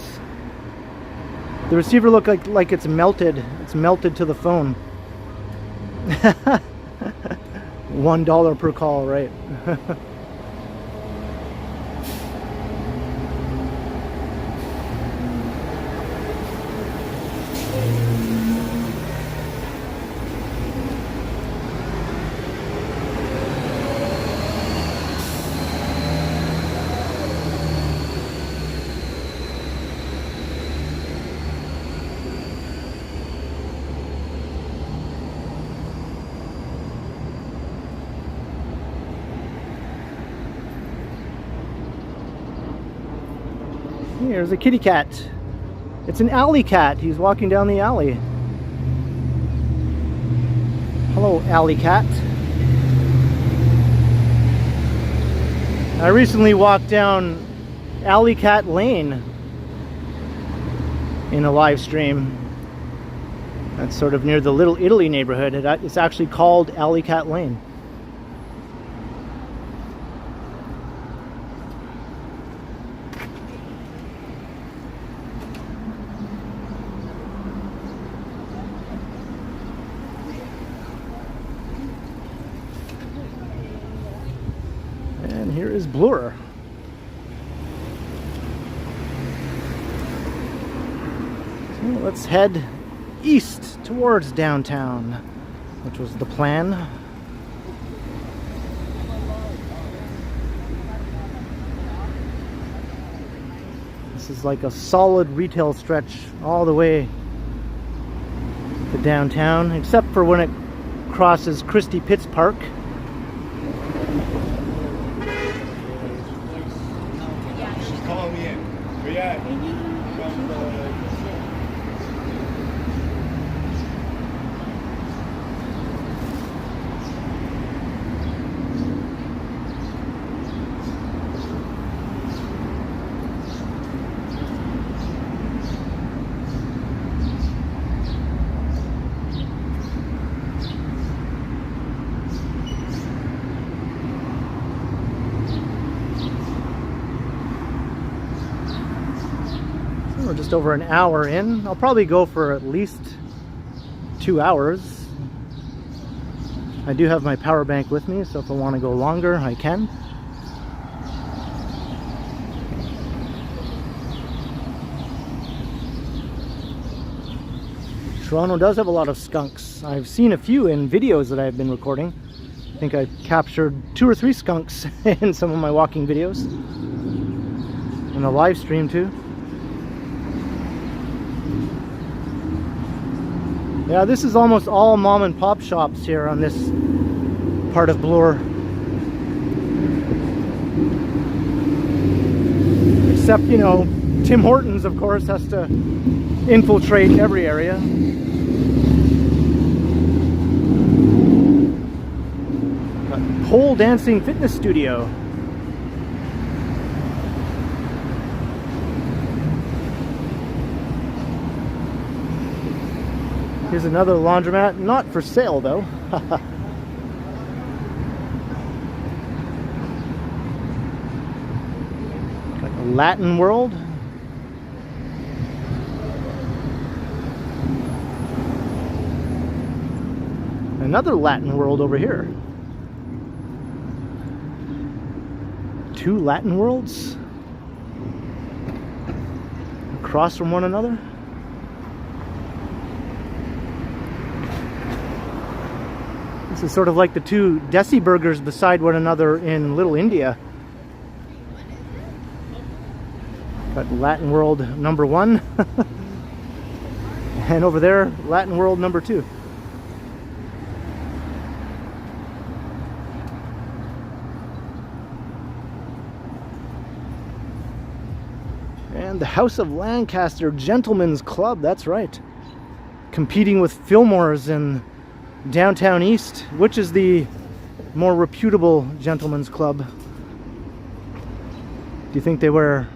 The receiver looks like it's melted. It's melted to the phone. $1 per call, right? Here's a kitty cat. It's an alley cat. He's walking down the alley. Hello, alley cat. I recently walked down Alley Cat Lane in a live stream. That's sort of near the Little Italy neighborhood. It's actually called Alley Cat Lane. And here is Bloor. So let's head east towards downtown, which was the plan. This is like a solid retail stretch all the way to downtown, except for when it crosses Christy Pitts Park. She's calling me in. Where you at? We're just over an hour in. I'll probably go for at least 2 hours. I do have my power bank with me, so if I want to go longer, I can. Toronto does have a lot of skunks. I've seen a few in videos that I've been recording. I think I've captured 2 or 3 skunks in some of my walking videos. And a live stream too. Yeah, this is almost all mom and pop shops here on this part of Bloor. Except, you know, Tim Hortons, of course, has to infiltrate every area. pole dancing fitness studio. Here's another laundromat, not for sale though. Like a Latin World. Another Latin World over here. Two Latin worlds across from one another. This is sort of like the two Desi burgers beside one another in Little India. Got Latin World number 1 and over there Latin World number 2. And the House of Lancaster Gentlemen's Club, that's right. Competing with Fillmore's in downtown East. Which is the more reputable gentlemen's club? Do you think they wear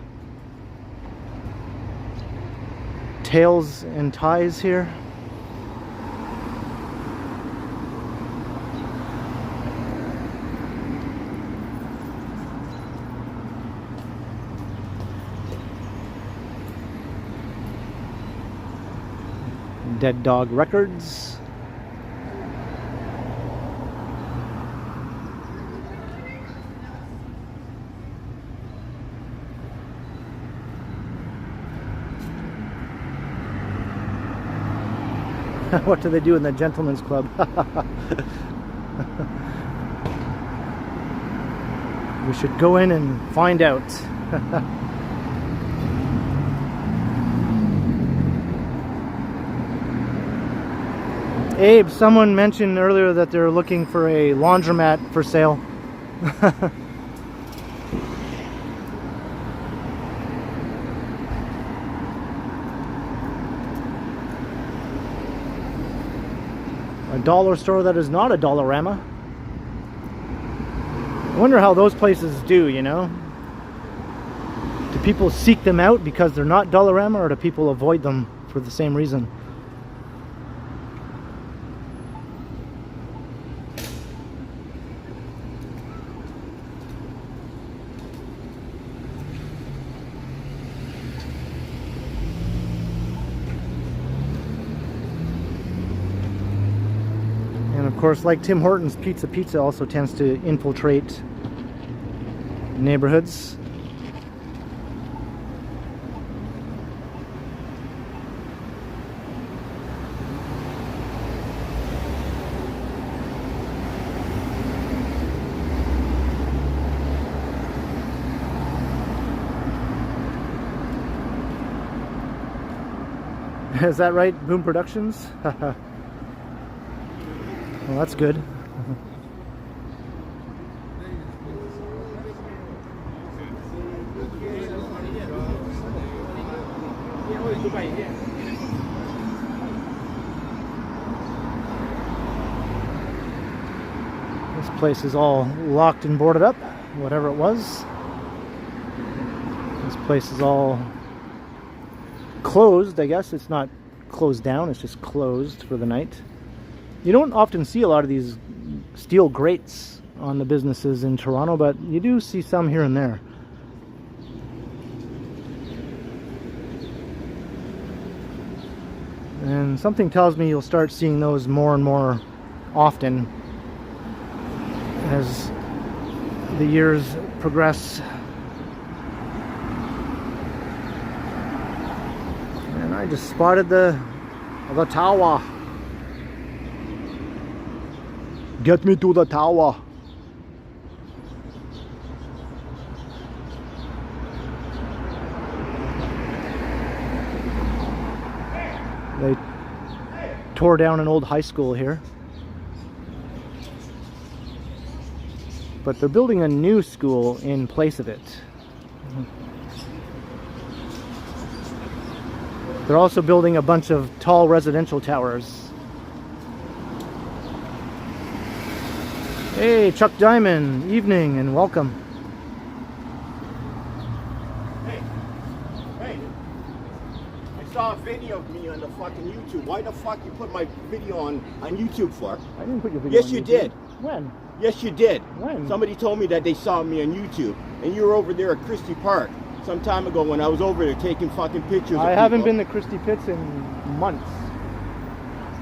tails and ties here? Dead Dog Records. What do they do in the gentleman's club? We should go in and find out. Abe, someone mentioned earlier that they're looking for a laundromat for sale. A dollar store that is not a Dollarama. I wonder how those places do, you know? Do people seek them out because they're not Dollarama, or do people avoid them for the same reason? Of course, like Tim Hortons, Pizza also tends to infiltrate neighborhoods. Is that right? Boom Productions? Well, that's good. This place is all locked and boarded up, whatever it was. This place is all closed, I guess. It's not closed down, it's just closed for the night. You don't often see a lot of these steel grates on the businesses in Toronto, but you do see some here and there. And something tells me you'll start seeing those more and more often as the years progress. And I just spotted the tower. Get me to the tower. They tore down an old high school here. But they're building a new school in place of it. They're also building a bunch of tall residential towers. Hey, Chuck Diamond, evening and welcome. Hey, I saw a video of me on the fucking YouTube. Why the fuck you put my video on YouTube for? I didn't put your video on Yes, you YouTube. did. When? Yes, you did. When? Somebody told me that they saw me on YouTube, and you were over there at Christy Park some time ago when I was over there taking fucking pictures of I haven't people. been to Christy Pits in months.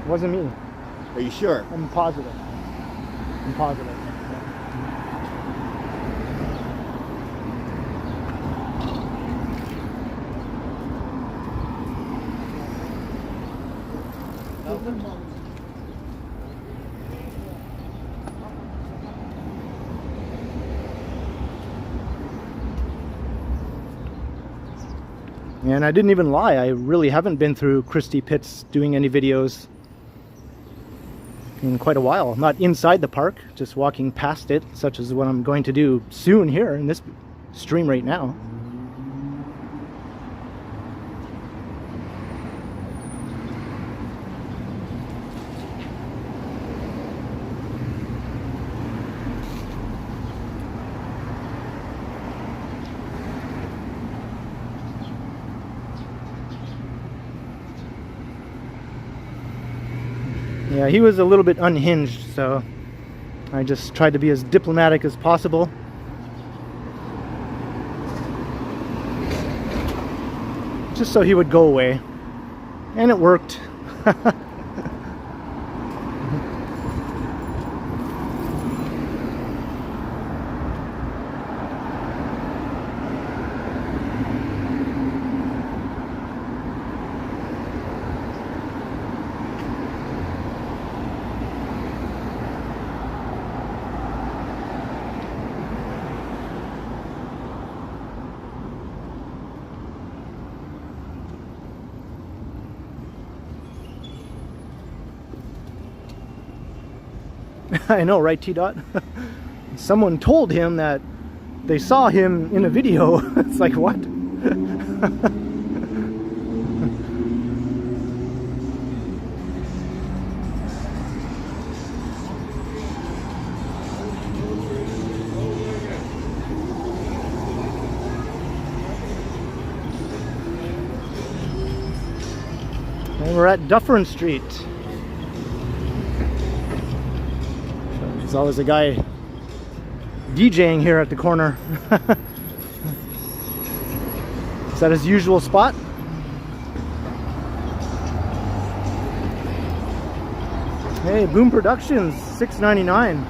It wasn't me. Are you sure? I'm positive. I'm positive. And I didn't even lie, I really haven't been through Christy Pits doing any videos in quite a while. Not inside the park, just walking past it, such as what I'm going to do soon here in this stream right now. Yeah, he was a little bit unhinged, so I just tried to be as diplomatic as possible. Just so he would go away. And it worked. I know, right, T-Dot? Someone told him that they saw him in a video. It's like, what? And we're at Dupont Street. There's always a guy DJing here at the corner. Is that his usual spot? Hey, Boom Productions, $6.99.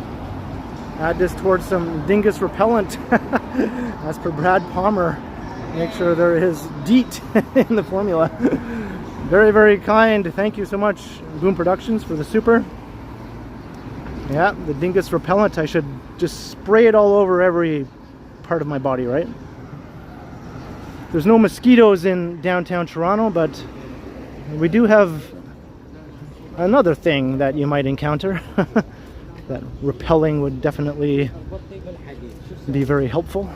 Add this towards some dingus repellent. As per Brad Palmer. Make sure there is DEET in the formula. Very, very kind. Thank you so much, Boom Productions, for the super. Yeah, the dingus repellent, I should just spray it all over every part of my body, right? There's no mosquitoes in downtown Toronto, but we do have another thing that you might encounter. That repelling would definitely be very helpful.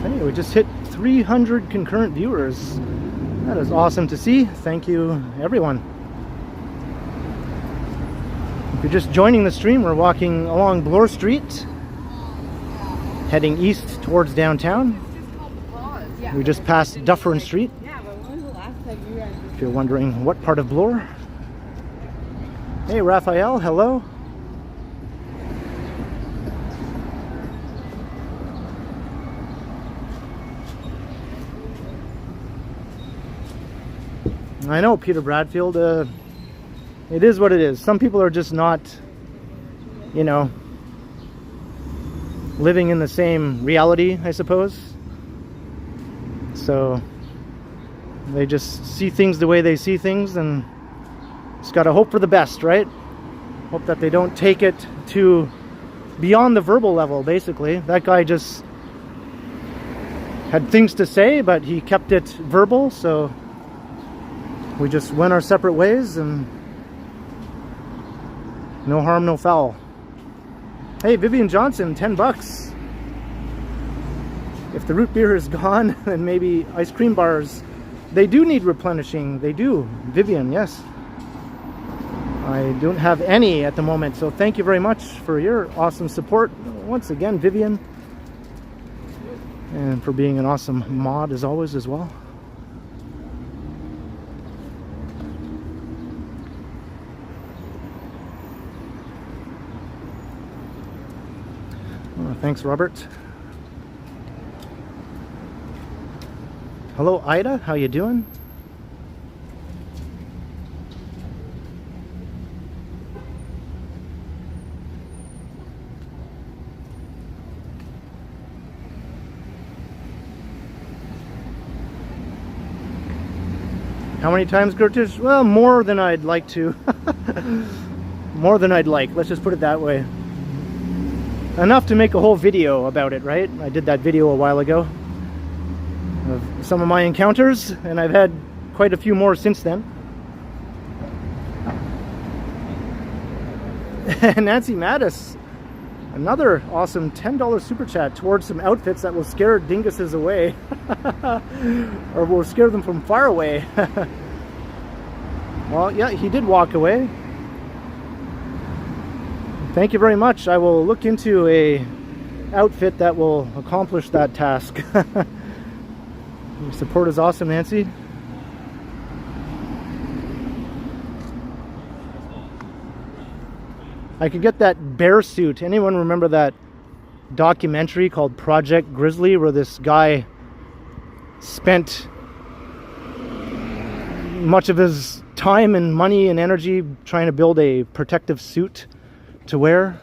Hey, we just hit 300 concurrent viewers. That is awesome to see. Thank you, everyone. If you're just joining the stream, we're walking along Bloor Street, heading east towards downtown. We just passed Dupont Street. Yeah, but when was the last time you guys? If you're wondering what part of Bloor. Hey, Raphael, hello. I know, Peter Bradfield, it is what it is. Some people are just not, you know, living in the same reality, I suppose. So they just see things the way they see things, and just gotta hope for the best, right? Hope that they don't take it to beyond the verbal level, basically. That guy just had things to say, but he kept it verbal, so we just went our separate ways, and no harm, no foul. Hey, Vivian Johnson, $10. If the root beer is gone, then maybe ice cream bars, they do need replenishing. They do. Vivian, yes. I don't have any at the moment, so thank you very much for your awesome support. Once again, Vivian. And for being an awesome mod as always as well. Thanks, Robert. Hello, Ida. How you doing? How many times, Gertish? Well, more than I'd like to. More than I'd like. Let's just put it that way. Enough to make a whole video about it, right? I did that video a while ago of some of my encounters, and I've had quite a few more since then. Nancy Mattis, another awesome $10 super chat towards some outfits that will scare dinguses away. Or will scare them from far away. Well, yeah, he did walk away. Thank you very much. I will look into a outfit that will accomplish that task. Your support is awesome, Nancy. I could get that bear suit. Anyone remember that documentary called Project Grizzly, where this guy spent much of his time and money and energy trying to build a protective suit to wear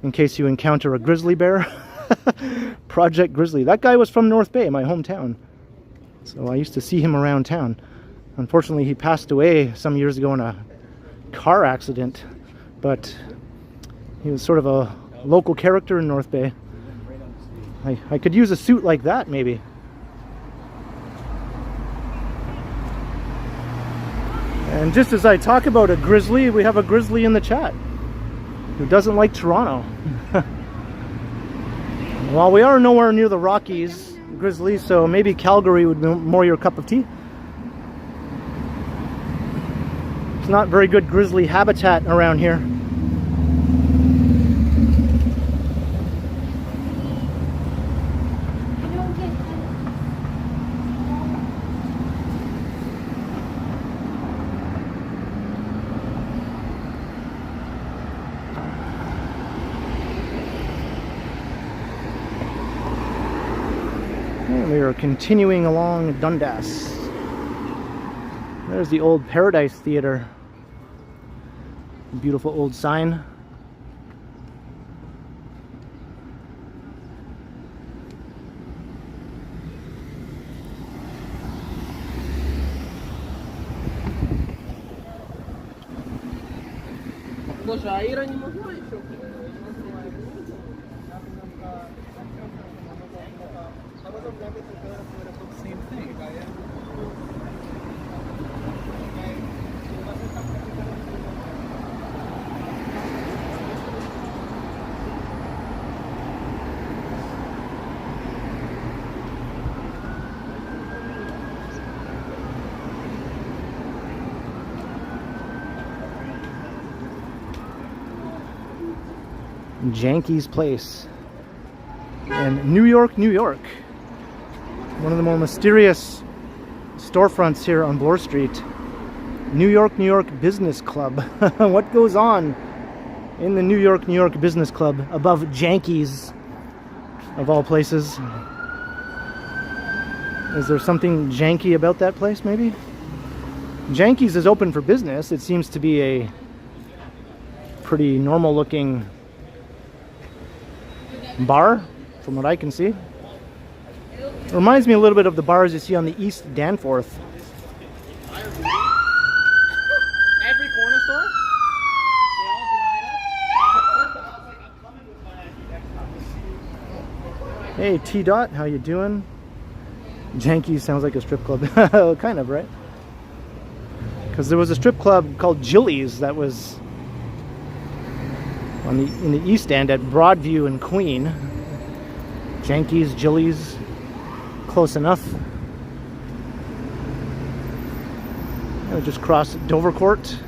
in case you encounter a grizzly bear? Project Grizzly. That guy was from North Bay, my hometown. So I used to see him around town. Unfortunately, he passed away some years ago in a car accident. But he was sort of a local character in North Bay. I could use a suit like that, maybe. And just as I talk about a grizzly, we have a grizzly in the chat who doesn't like Toronto. Well, we are nowhere near the Rockies, Grizzly, so maybe Calgary would be more your cup of tea. It's not very good grizzly habitat around here. We are continuing along Dundas. There's the old Paradise Theater. Beautiful old sign. Same thing. Janky's Place in New York, New York. One of the more mysterious storefronts here on Bloor Street. New York, New York Business Club. What goes on in the New York, New York Business Club above Janky's, of all places? Is there something janky about that place, maybe? Janky's is open for business. It seems to be a pretty normal looking bar, from what I can see. It reminds me a little bit of the bars you see on the East Danforth. Every corner store? Hey T-Dot, how you doing? Janky sounds like a strip club. Kind of, right? Because there was a strip club called Jilly's that was in the East End at Broadview and Queen. Janky's, Jilly's, close enough. We just crossed Dovercourt.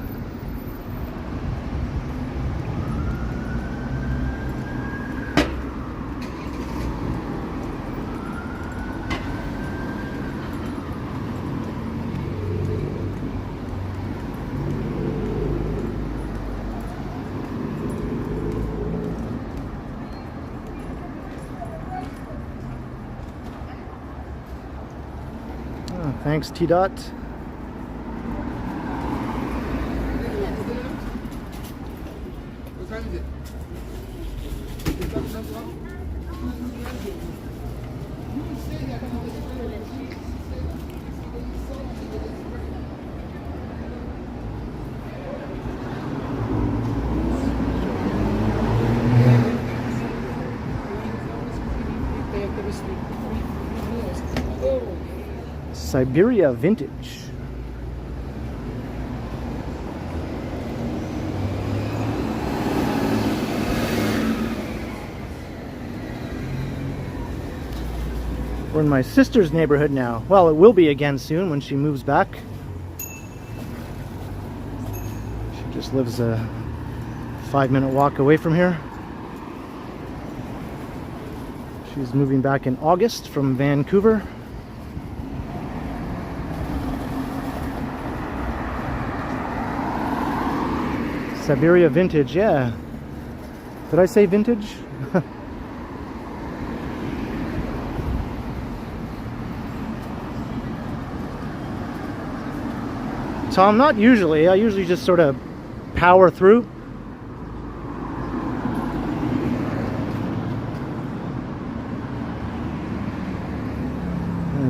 Thanks, T-Dot. Siberia Vintage. We're in my sister's neighborhood now. Well, it will be again soon when she moves back. She just lives a 5-minute walk away from here. She's moving back in August from Vancouver. Siberia Vintage, yeah. Did I say vintage? Tom, not usually. I usually just sort of power through.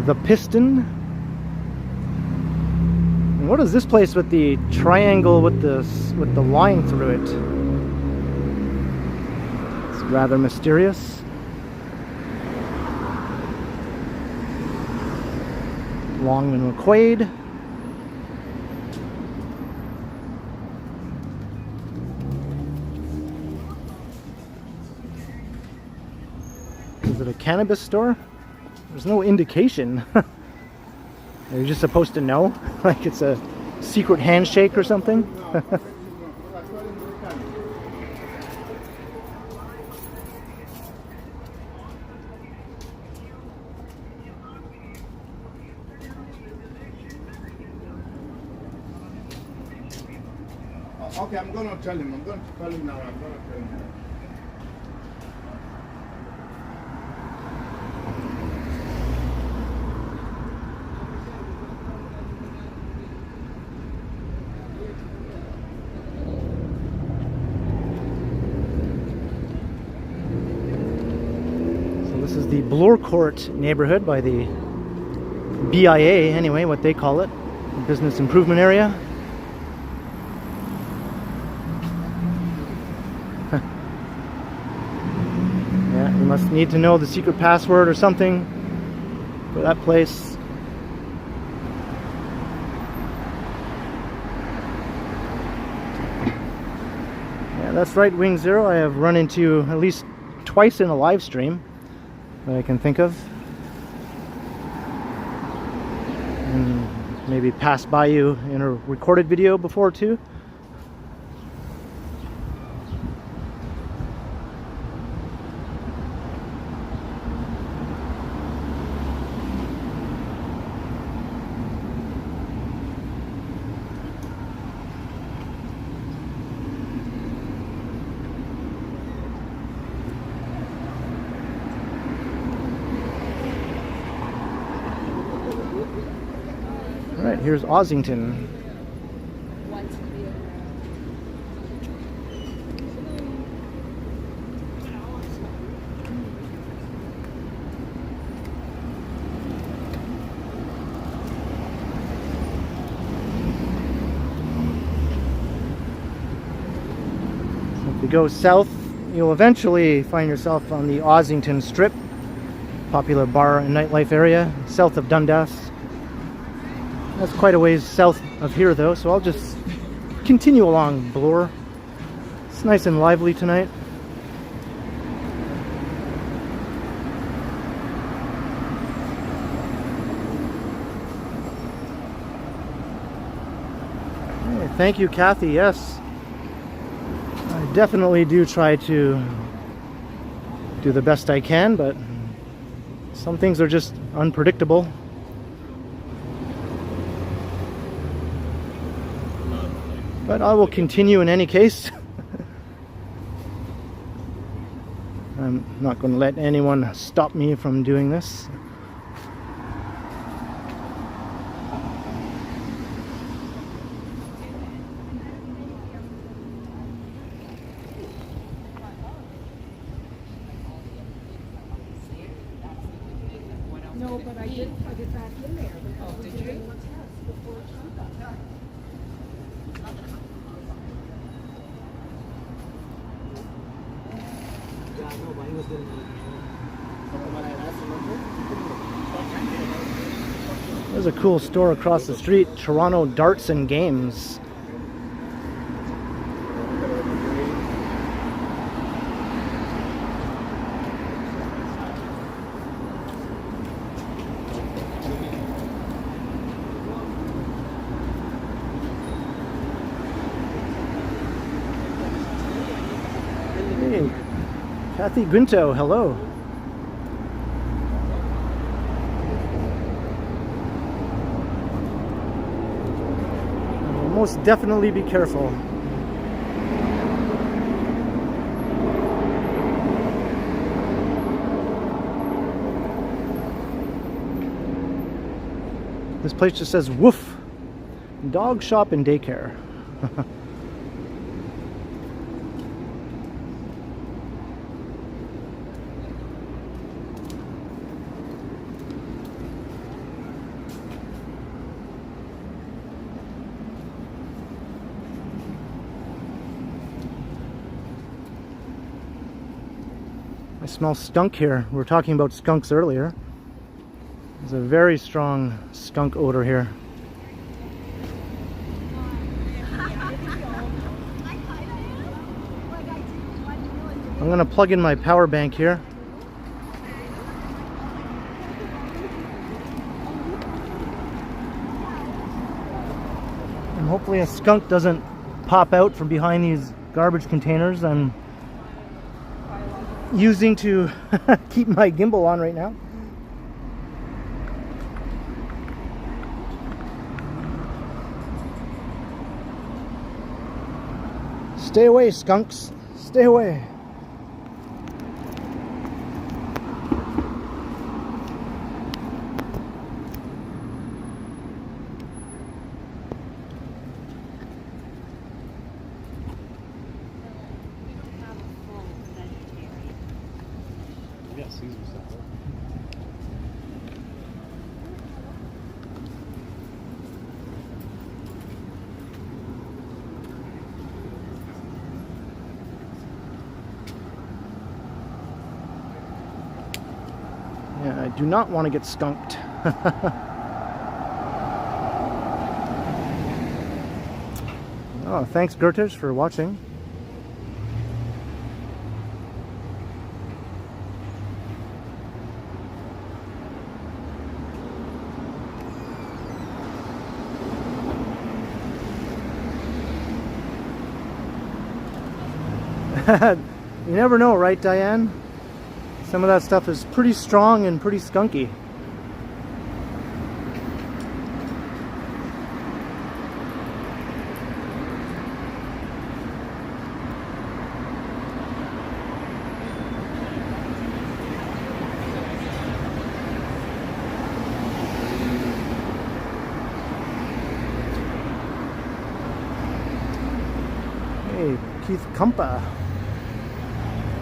The Piston. And what is this place with the triangle with the line through it? It's rather mysterious. Longman McQuaid. Is it a cannabis store? There's no indication. Are you just supposed to know? Like it's a secret handshake or something? Okay, I'm going to tell him. I'm going to tell him now. I'm going to tell him. This is the Bloor Court neighborhood by the BIA, anyway, what they call it, Business Improvement Area. Yeah, you must need to know the secret password or something for that place. Yeah, that's right, Wing Zero. I have run into at least twice in a live stream that I can think of, and maybe passed by you in a recorded video before too. Alright, here's Ossington. So if you go south, you'll eventually find yourself on the Ossington Strip, popular bar and nightlife area, south of Dundas. That's quite a ways south of here though, so I'll just continue along Bloor. It's nice and lively tonight. Hey, thank you, Kathy. Yes, I definitely do try to do the best I can, but some things are just unpredictable. But I will continue in any case. I'm not going to let anyone stop me from doing this. No, but I did put it back in there. Oh, did you? Before it turned up. There's a cool store across the street, Toronto Darts and Games. Hey, Kathy Gunto, hello. Most definitely be careful. This place just says woof, dog shop and daycare. I smell skunk here. We were talking about skunks earlier. There's a very strong skunk odor here. I'm going to plug in my power bank here. And hopefully a skunk doesn't pop out from behind these garbage containers I'm using to keep my gimbal on right now. Stay away, skunks. Stay away. Yeah, I do not want to get skunked. Oh, thanks Gertish for watching. You never know, right, Diane? Some of that stuff is pretty strong and pretty skunky. Hey, Keith Kumpa.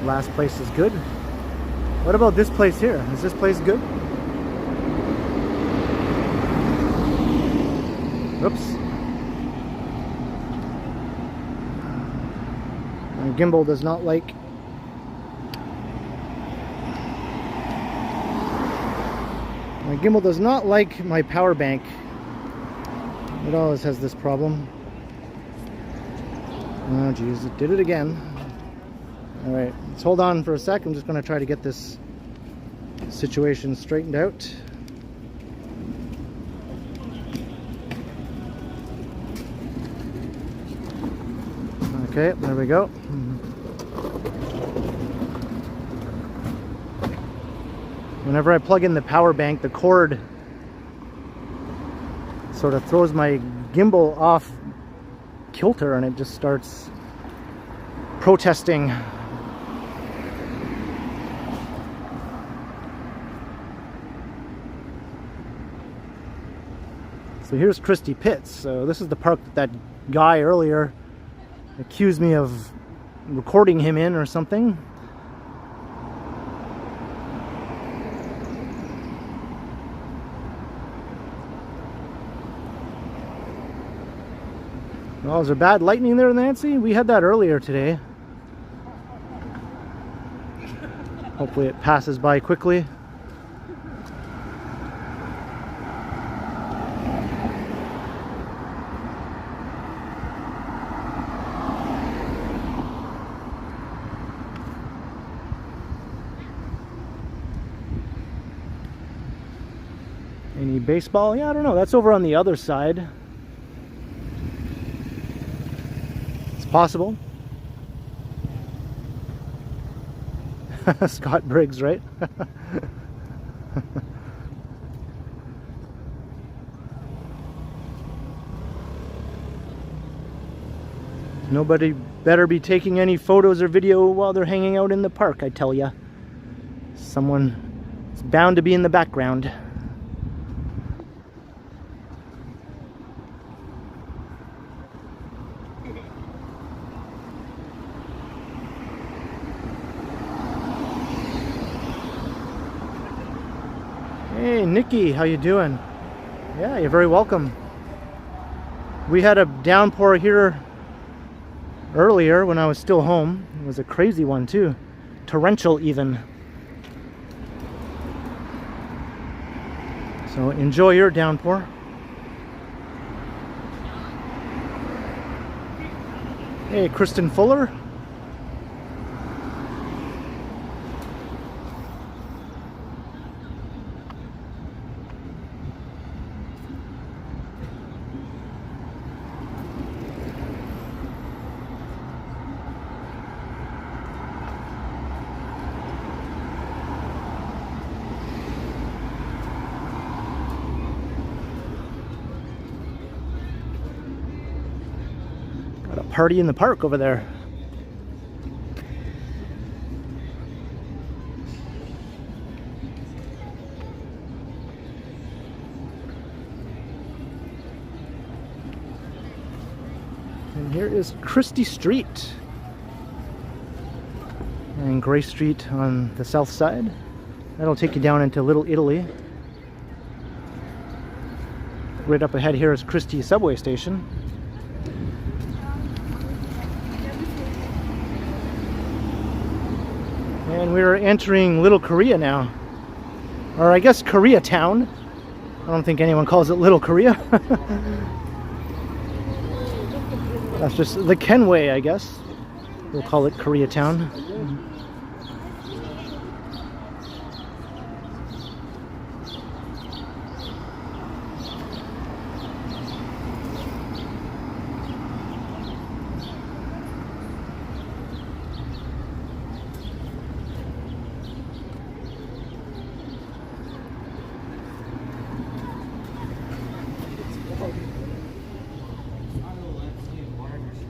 Last place is good. What about this place here? Is this place good? Oops. My gimbal does not like my power bank It always has this problem. Oh geez, it did it again. Alright, let's hold on for a sec. I'm just going to try to get this situation straightened out. Okay, there we go. Whenever I plug in the power bank, the cord sort of throws my gimbal off kilter and it just starts protesting. So here's Christy Pits. So this is the park that guy earlier accused me of recording him in or something. Oh, is there bad lightning there, Nancy? We had that earlier today. Hopefully it passes by quickly. Any baseball? Yeah, I don't know. That's over on the other side. Possible. Scott Briggs, right? Nobody better be taking any photos or video while they're hanging out in the park, I tell ya. Someone is bound to be in the background. Hey Nikki, how you doing? Yeah, you're very welcome. We had a downpour here earlier when I was still home. It was a crazy one too. Torrential even. So enjoy your downpour. Hey Kristen Fuller. Party in the park over there. And here is Christy Street and Gray Street on the south side. That'll take you down into Little Italy. Right up ahead here is Christy subway station. And we're entering Little Korea now. Or I guess Koreatown. I don't think anyone calls it Little Korea. That's just the Ken way, I guess. We'll call it Koreatown.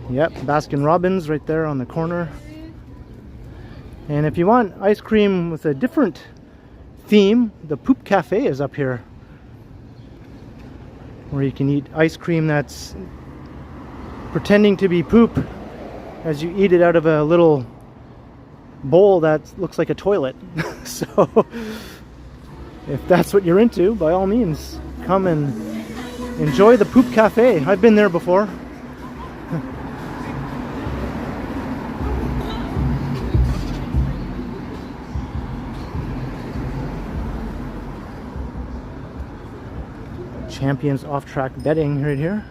Yep, Baskin Robbins right there on the corner. And if you want ice cream with a different theme, the Poop Cafe is up here, where you can eat ice cream that's pretending to be poop as you eat it out of a little bowl that looks like a toilet. So if that's what you're into, by all means, come and enjoy the Poop Cafe. I've been there before. Champions off-track betting right here.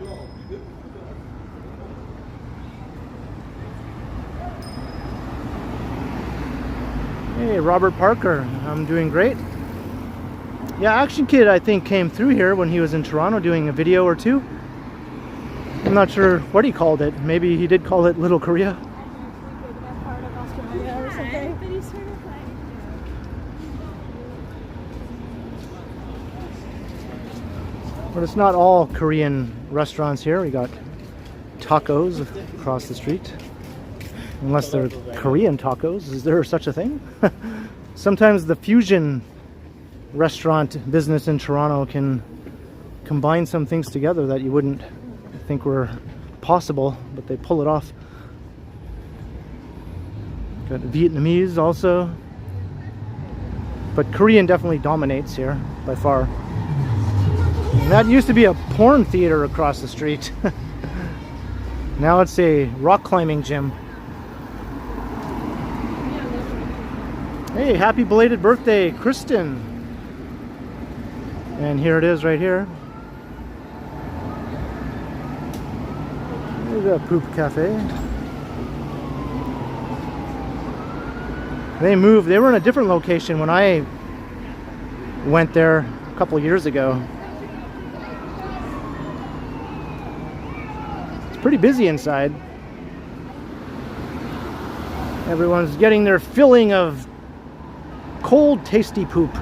Hey, Robert Parker, I'm doing great. Yeah, Action Kid I think came through here when he was in Toronto doing a video or two. I'm not sure what he called it. Maybe he did call it Little Korea. Part of Australia or something. But he's sort of like, But it's not all Korean restaurants here. We got tacos across the street. Unless they're Korean tacos. Is there such a thing? Sometimes the fusion restaurant business in Toronto can combine some things together that you wouldn't think were possible, but they pull it off. Got Vietnamese also. But Korean definitely dominates here by far. And that used to be a porn theater across the street. Now it's a rock climbing gym. Hey, happy belated birthday, Kristen. And here it is right here. There's a Poop Cafe. They moved. They were in a different location when I went there a couple years ago. It's pretty busy inside. Everyone's getting their filling of cold, tasty poop.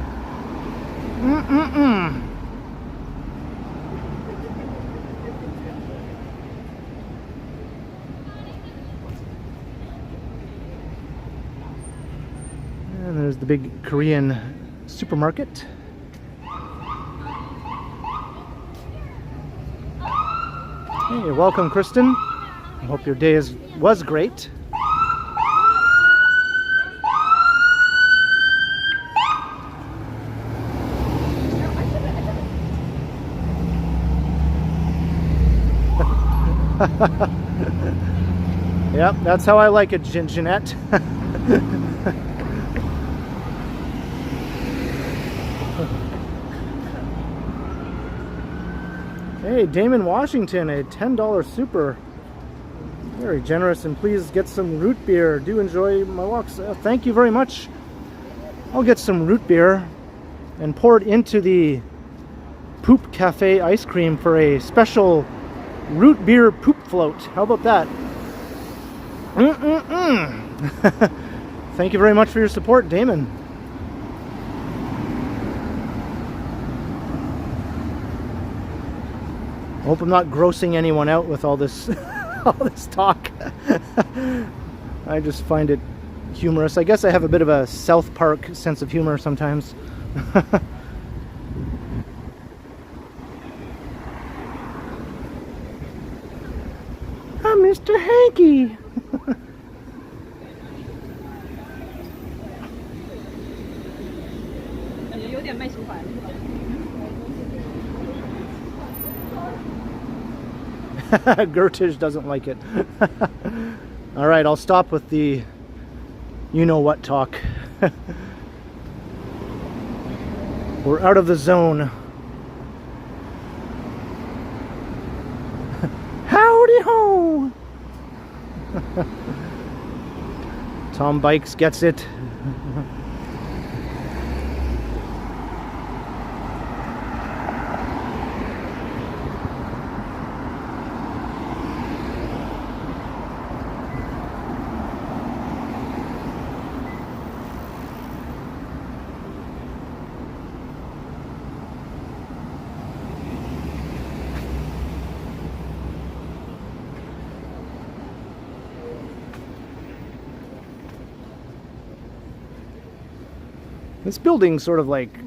And there's the big Korean supermarket. Hey, welcome, Kristen. I hope your day was great. Yep, that's how I like it, Jeanette. Hey, Damon Washington, a $10 super. Very generous, and please get some root beer. Do enjoy my walks. Thank you very much. I'll get some root beer and pour it into the Poop Cafe ice cream for a special root beer poop float. How about that? Thank you very much for your support, Damon. I hope I'm not grossing anyone out with all this all this talk. I just find it humorous. I guess I have a bit of a South Park sense of humor sometimes. I'm Mr. Hanky. Gertish doesn't like it. All right, I'll stop with the you-know-what talk. We're out of the zone. Howdy ho! Tom Bikes gets it. This building sort of like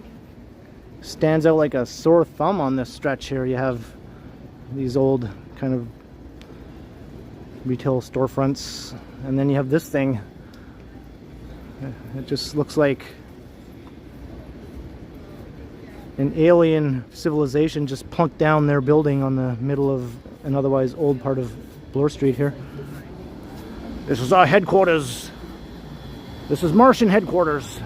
stands out like a sore thumb on this stretch here. You have these old kind of retail storefronts, and then you have this thing. It just looks like an alien civilization just plunked down their building on the middle of an otherwise old part of Bloor Street here. This is our headquarters. This is Martian headquarters.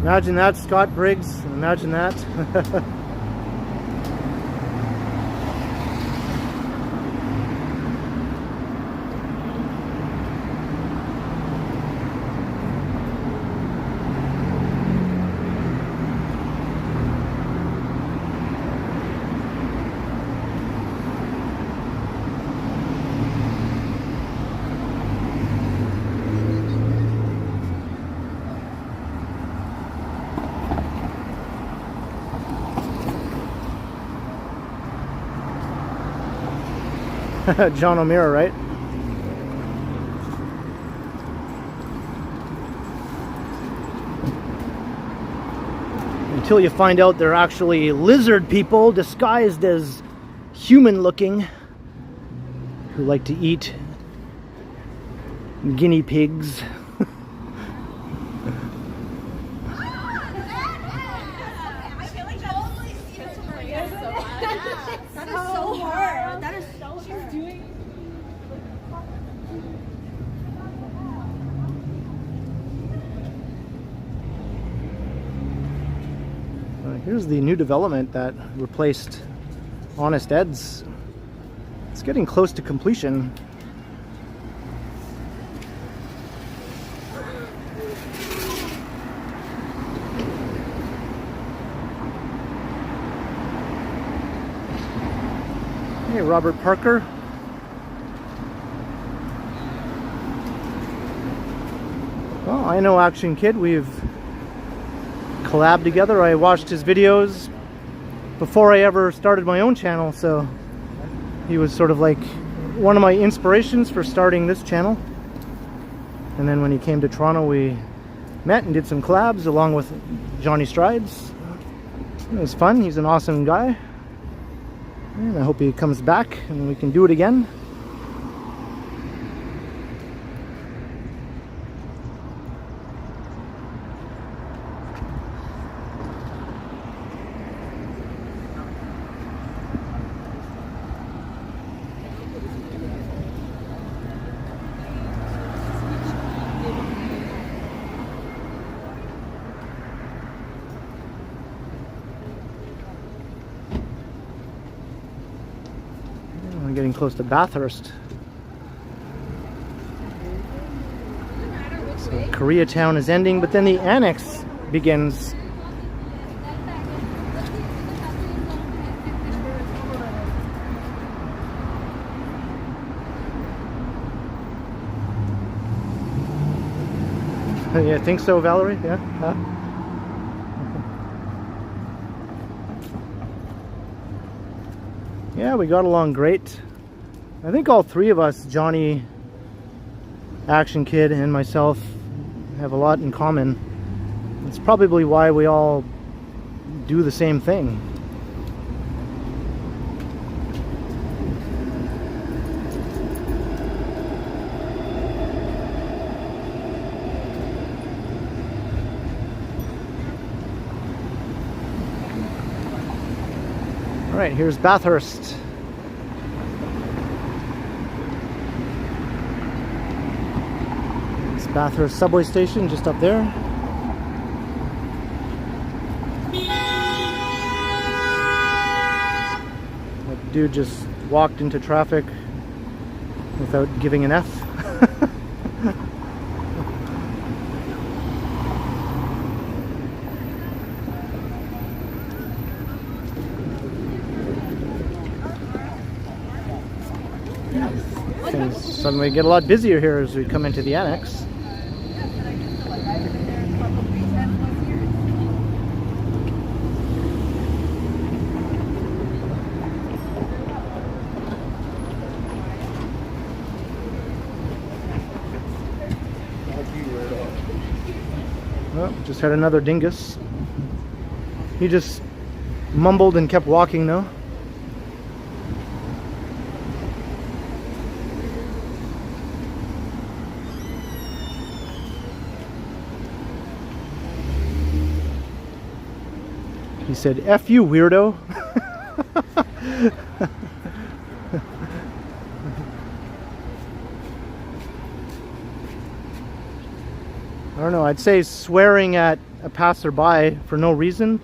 Imagine that, Scott Briggs. Imagine that. John O'Meara, right? Until you find out they're actually lizard people disguised as human looking who like to eat guinea pigs. Here's the new development that replaced Honest Ed's. It's getting close to completion. Hey, Robert Parker. Well, I know Action Kid. We've collab together. I watched his videos before I ever started my own channel, so he was sort of like one of my inspirations for starting this channel. And then when he came to Toronto, we met and did some collabs along with Johnny Strides. It was fun. He's an awesome guy, and I hope he comes back and we can do it again. I'm getting close to Bathurst. So Koreatown is ending, but then the Annex begins. Yeah, I think so, Valerie? Yeah? Yeah, we got along great. I think all three of us, Johnny, Action Kid, and myself, have a lot in common. It's probably why we all do the same thing. All right, here's Bathurst. It's Bathurst subway station just up there. That dude just walked into traffic without giving an F. Things suddenly get a lot busier here as we come into the Annex. Well, just had another dingus. He just mumbled and kept walking though. He said, "F you, weirdo." All don't know, I'd say swearing at a passerby for no reason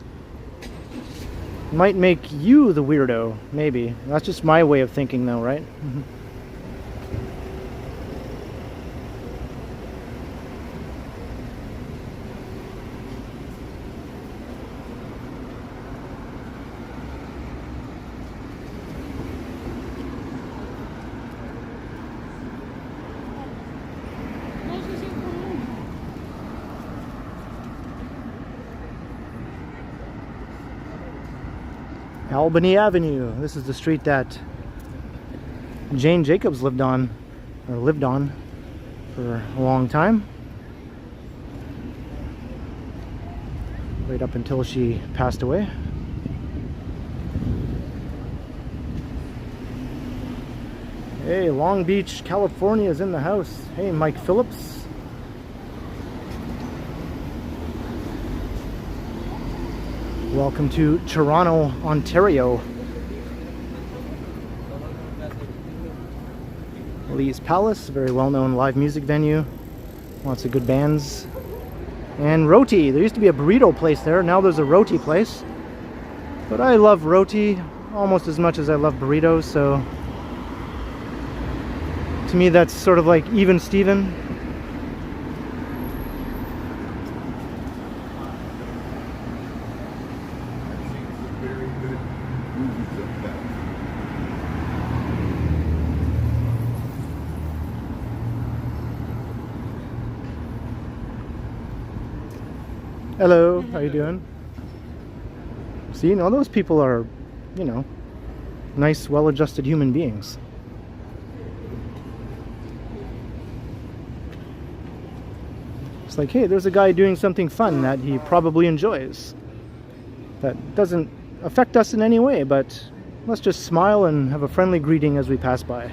might make you the weirdo, maybe. That's just my way of thinking though, right? Albany Avenue. This is the street that Jane Jacobs lived on for a long time. Right up until she passed away. Hey, Long Beach, California is in the house. Hey, Mike Phillips. Welcome to Toronto, Ontario. Lee's Palace, very well-known live music venue. Lots of good bands. And Roti. There used to be a burrito place there. Now there's a Roti place. But I love Roti almost as much as I love burritos, so to me that's sort of like even Steven. Hello, how you doing? See, all those people are, you know, nice, well-adjusted human beings. It's like, hey, there's a guy doing something fun that he probably enjoys. That doesn't affect us in any way, but let's just smile and have a friendly greeting as we pass by.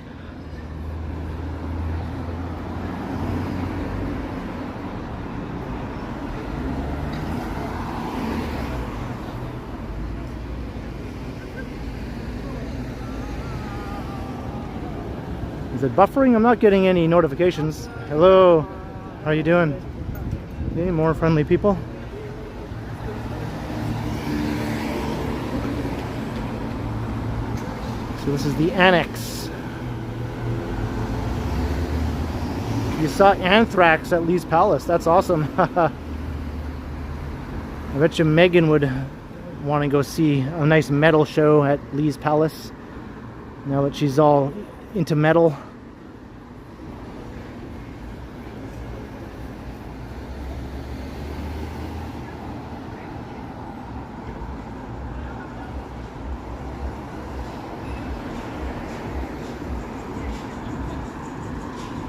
Is it buffering? I'm not getting any notifications. Hello, how are you doing? Okay, more friendly people. So this is the Annex. You saw Anthrax at Lee's Palace. That's awesome. I bet you Megan would want to go see a nice metal show at Lee's Palace now that she's all into metal.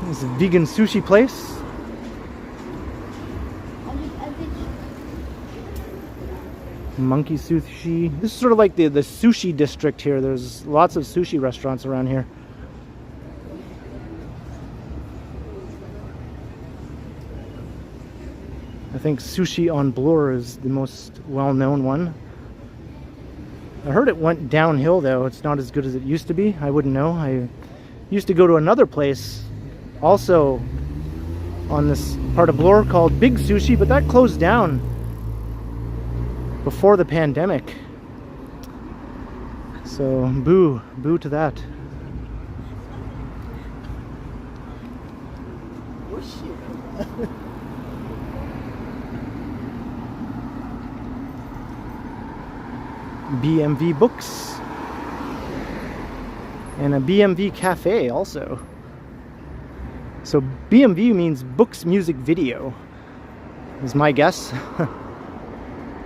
This is a vegan sushi place. Monkey Sushi. This is sort of like the sushi district here. There's lots of sushi restaurants around here. I think Sushi on Bloor is the most well-known one. I heard it went downhill though. It's not as good as it used to be. I wouldn't know. I used to go to another place also on this part of Bloor called Big Sushi, but that closed down before the pandemic. So boo to that. BMV Books and a BMV Cafe also. So BMV means Books Music Video is my guess.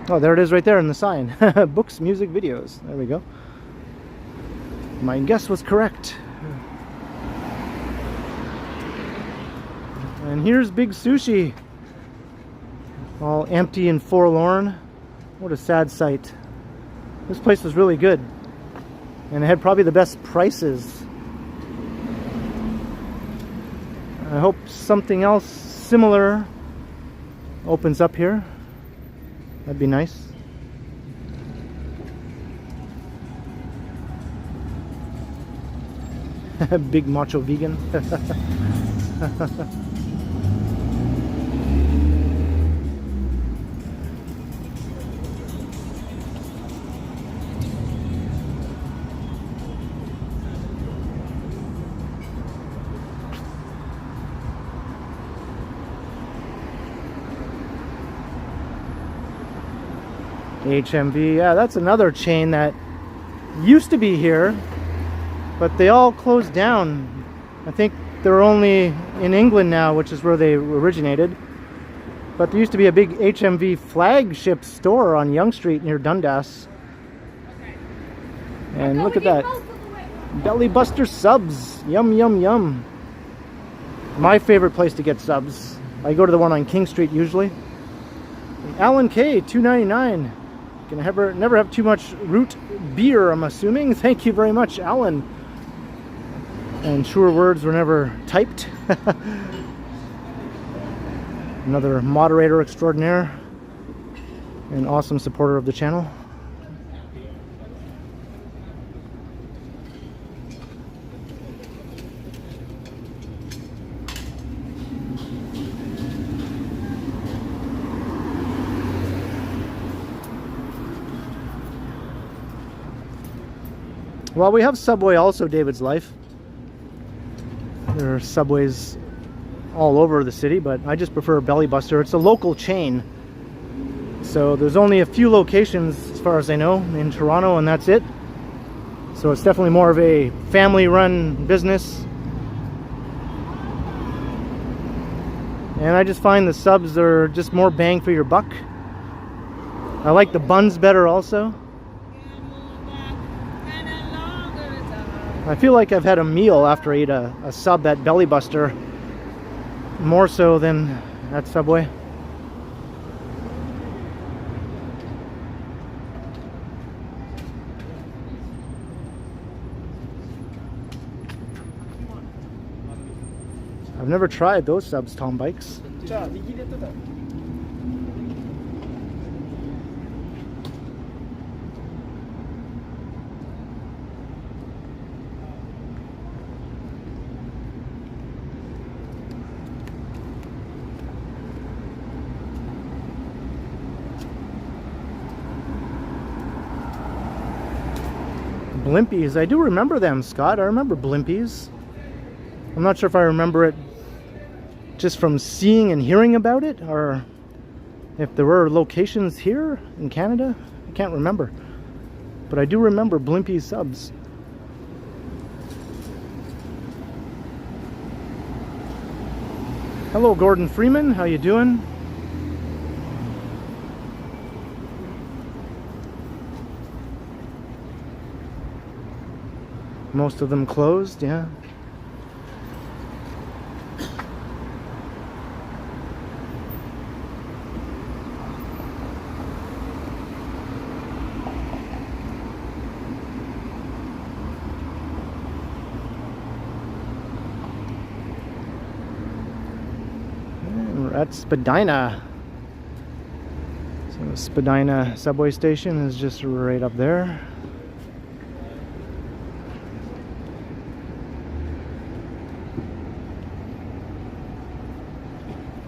Oh, there it is right there in the sign. Books Music Videos. There we go. My guess was correct. And here's Big Sushi. All empty and forlorn. What a sad sight. This place was really good. And it had probably the best prices. I hope something else similar opens up here. That'd be nice. Big macho vegan. HMV, yeah, that's another chain that used to be here, but they all closed down. I think they're only in England now, which is where they originated. But there used to be a big HMV flagship store on Yonge Street near Dundas. And look at that. Belly Buster subs. Yum, yum, yum. My favorite place to get subs. I go to the one on King Street usually. Alan K, $2.99. Can never have too much root beer, I'm assuming. Thank you very much, Alan. And sure words were never typed. Another moderator extraordinaire. An awesome supporter of the channel. Well, we have Subway also, David's Life. There are Subways all over the city, but I just prefer Belly Buster. It's a local chain. So there's only a few locations, as far as I know, in Toronto, and that's it. So it's definitely more of a family-run business. And I just find the subs are just more bang for your buck. I like the buns better also. I feel like I've had a meal after I eat a sub at Belly Buster, more so than at Subway. I've never tried those subs, Tom Bikes. Blimpies, I do remember them, Scott. I remember Blimpies. I'm not sure if I remember it just from seeing and hearing about it, or if there were locations here in Canada. I can't remember. But I do remember Blimpie subs. Hello, Gordon Freeman. How you doing? Most of them closed, yeah. And we're at Spadina. So Spadina subway station is just right up there.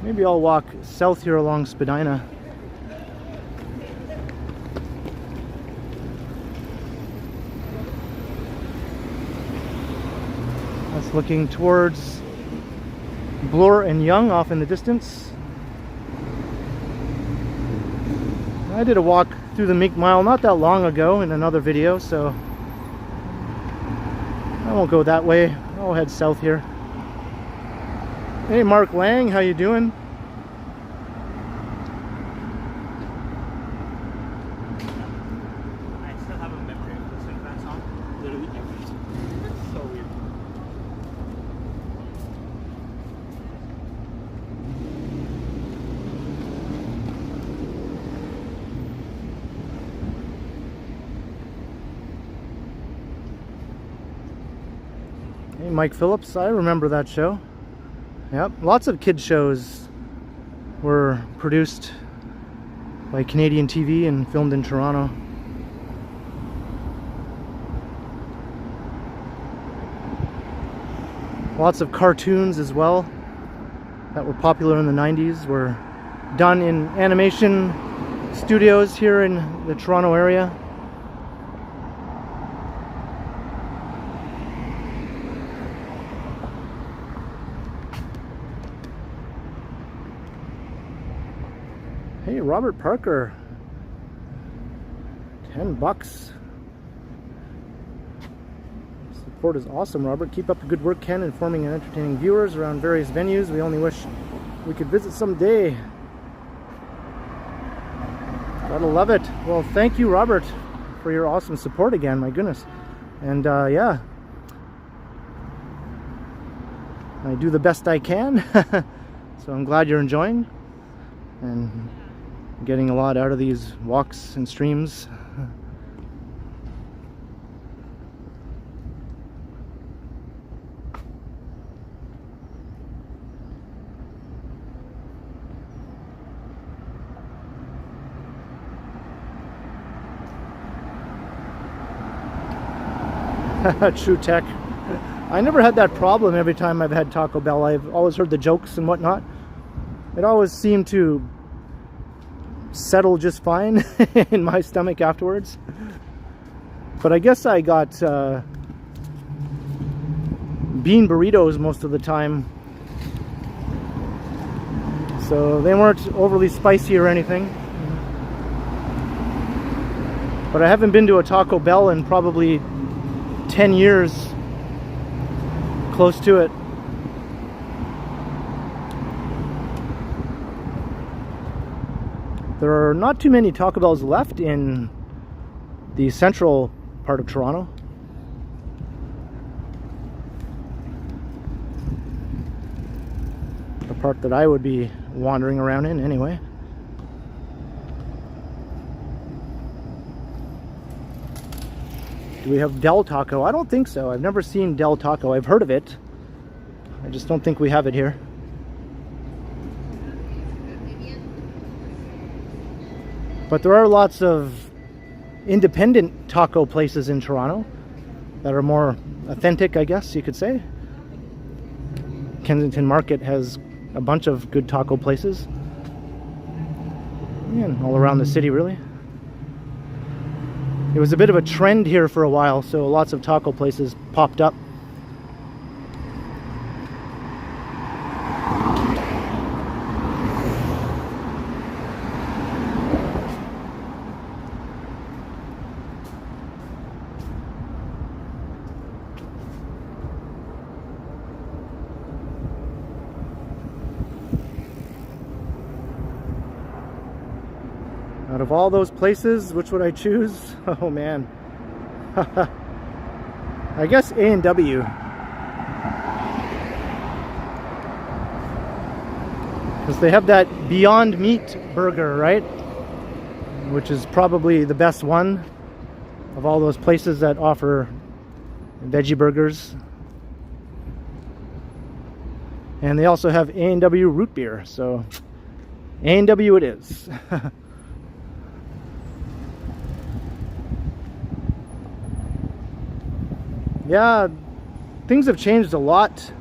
Maybe I'll walk south here along Spadina. That's looking towards Bloor and Yonge off in the distance. I did a walk through the Meek Mile not that long ago in another video, so I won't go that way. I'll head south here. Hey, Mark Lang, how you doing? I still have a memory of listening to that song. Literally every time. It's so weird. Hey, Mike Phillips, I remember that show. Yep, lots of kid shows were produced by Canadian TV and filmed in Toronto. Lots of cartoons as well that were popular in the 90s were done in animation studios here in the Toronto area. Hey, Robert Parker. $10. Support is awesome, Robert. Keep up the good work, Ken, informing and entertaining viewers around various venues. We only wish we could visit someday. Gotta love it. Well, thank you, Robert, for your awesome support again. My goodness. And yeah, I do the best I can. So I'm glad you're enjoying and getting a lot out of these walks and streams. True Tech. I never had that problem every time I've had Taco Bell. I've always heard the jokes and whatnot. It always seemed to settle just fine in my stomach afterwards. But I guess I got bean burritos most of the time. So they weren't overly spicy or anything. But I haven't been to a Taco Bell in probably 10 years, close to it. There are not too many Taco Bells left in the central part of Toronto. The part that I would be wandering around in anyway. Do we have Del Taco? I don't think so. I've never seen Del Taco. I've heard of it. I just don't think we have it here. But there are lots of independent taco places in Toronto that are more authentic, I guess you could say. Kensington Market has a bunch of good taco places. And all around the city, really. It was a bit of a trend here for a while, so lots of taco places popped up. Out of all those places, which would I choose? Oh man. I guess A&W. Because they have that Beyond Meat burger, right? Which is probably the best one of all those places that offer veggie burgers. And they also have A&W root beer, so A&W it is. Yeah, things have changed a lot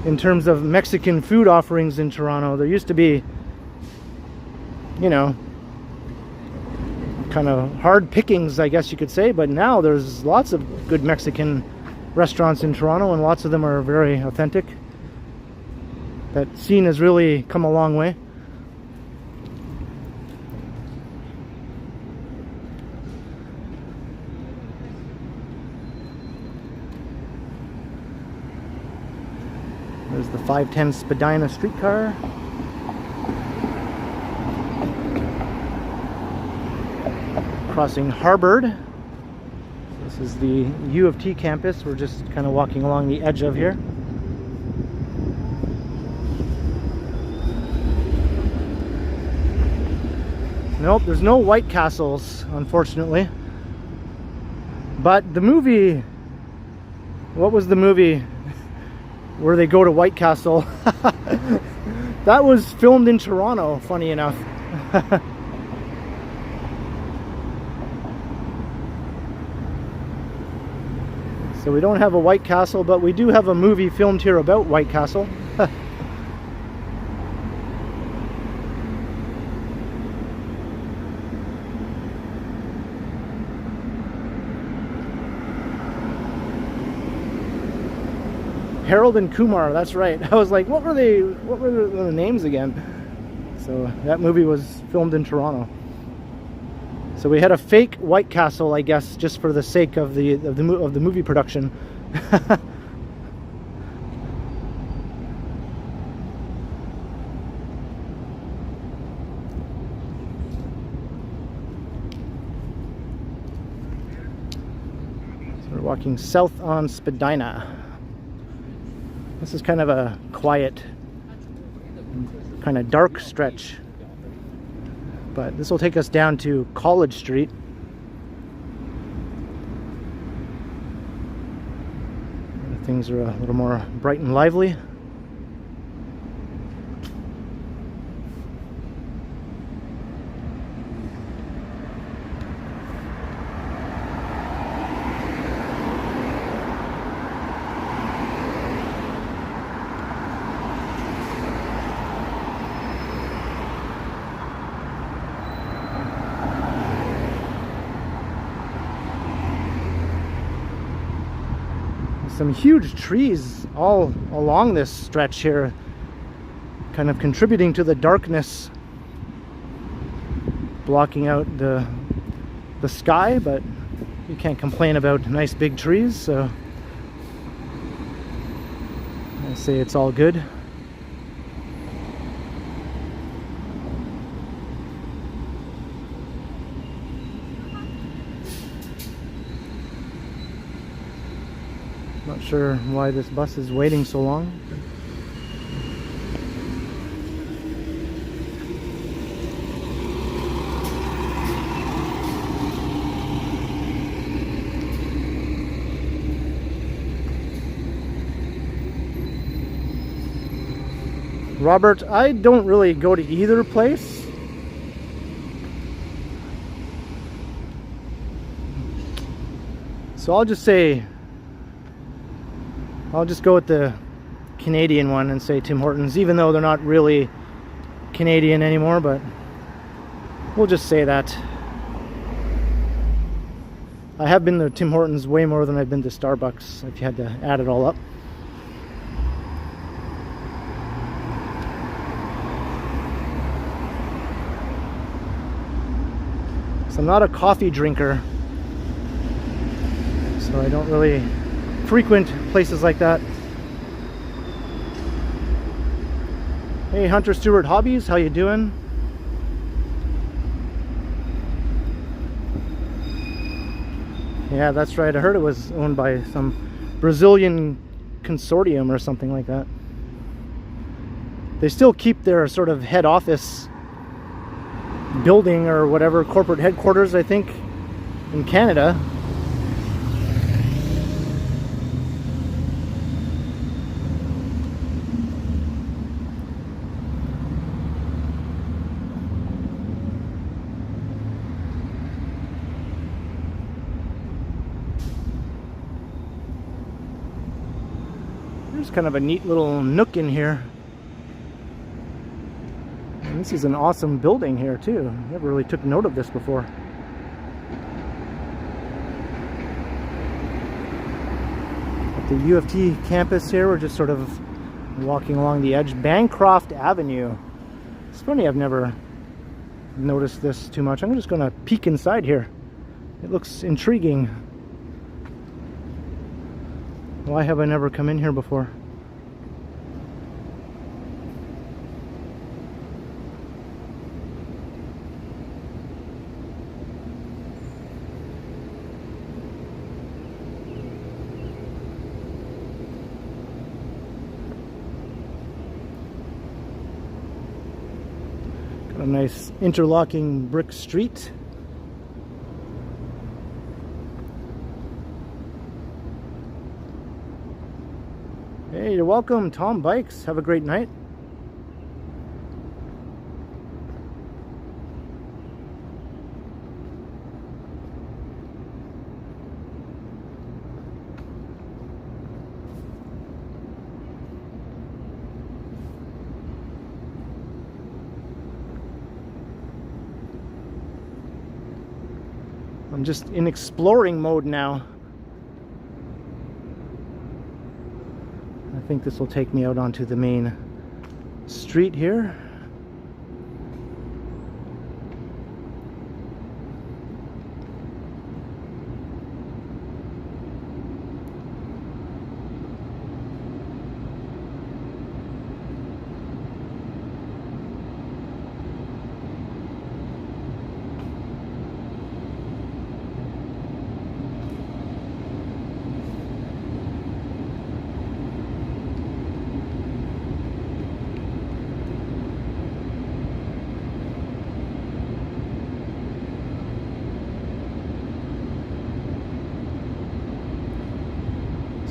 in terms of Mexican food offerings in Toronto. There used to be, you know, kind of hard pickings, I guess you could say, but now there's lots of good Mexican restaurants in Toronto, and lots of them are very authentic. That scene has really come a long way. There's the 510 Spadina streetcar. Crossing Harvard. This is the U of T campus. We're just kind of walking along the edge of here. Nope, there's no White Castles, unfortunately. But the movie, what was the movie where they go to White Castle? That was filmed in Toronto, funny enough. So we don't have a White Castle, but we do have a movie filmed here about White Castle. Harold and Kumar, that's right. I was like, what were the names again? So that movie was filmed in Toronto. So we had a fake White Castle, I guess, just for the sake of the movie production. So we're walking south on Spadina. This is kind of a quiet, kind of dark stretch. But this will take us down to College Street. Things are a little more bright and lively. Some huge trees all along this stretch here, kind of contributing to the darkness, blocking out the sky, but you can't complain about nice big trees, so I say it's all good. Not sure why this bus is waiting so long. Robert, I don't really go to either place. So I'll just go with the Canadian one and say Tim Hortons, even though they're not really Canadian anymore, but we'll just say that. I have been to Tim Hortons way more than I've been to Starbucks, if you had to add it all up. So I'm not a coffee drinker, so I don't really frequent places like that. Hey, Hunter Stewart Hobbies, how you doing? Yeah, that's right. I heard it was owned by some Brazilian consortium or something like that. They still keep their sort of head office building or whatever, corporate headquarters, I think, in Canada. There's kind of a neat little nook in here. And this is an awesome building here too. Never really took note of this before. At the U of T campus here, we're just sort of walking along the edge. Bancroft Avenue. It's funny, I've never noticed this too much. I'm just going to peek inside here. It looks intriguing. Why have I never come in here before? Got a nice interlocking brick street. Hey, you're welcome, Tom Bikes. Have a great night. I'm just in exploring mode now. I think this will take me out onto the main street here.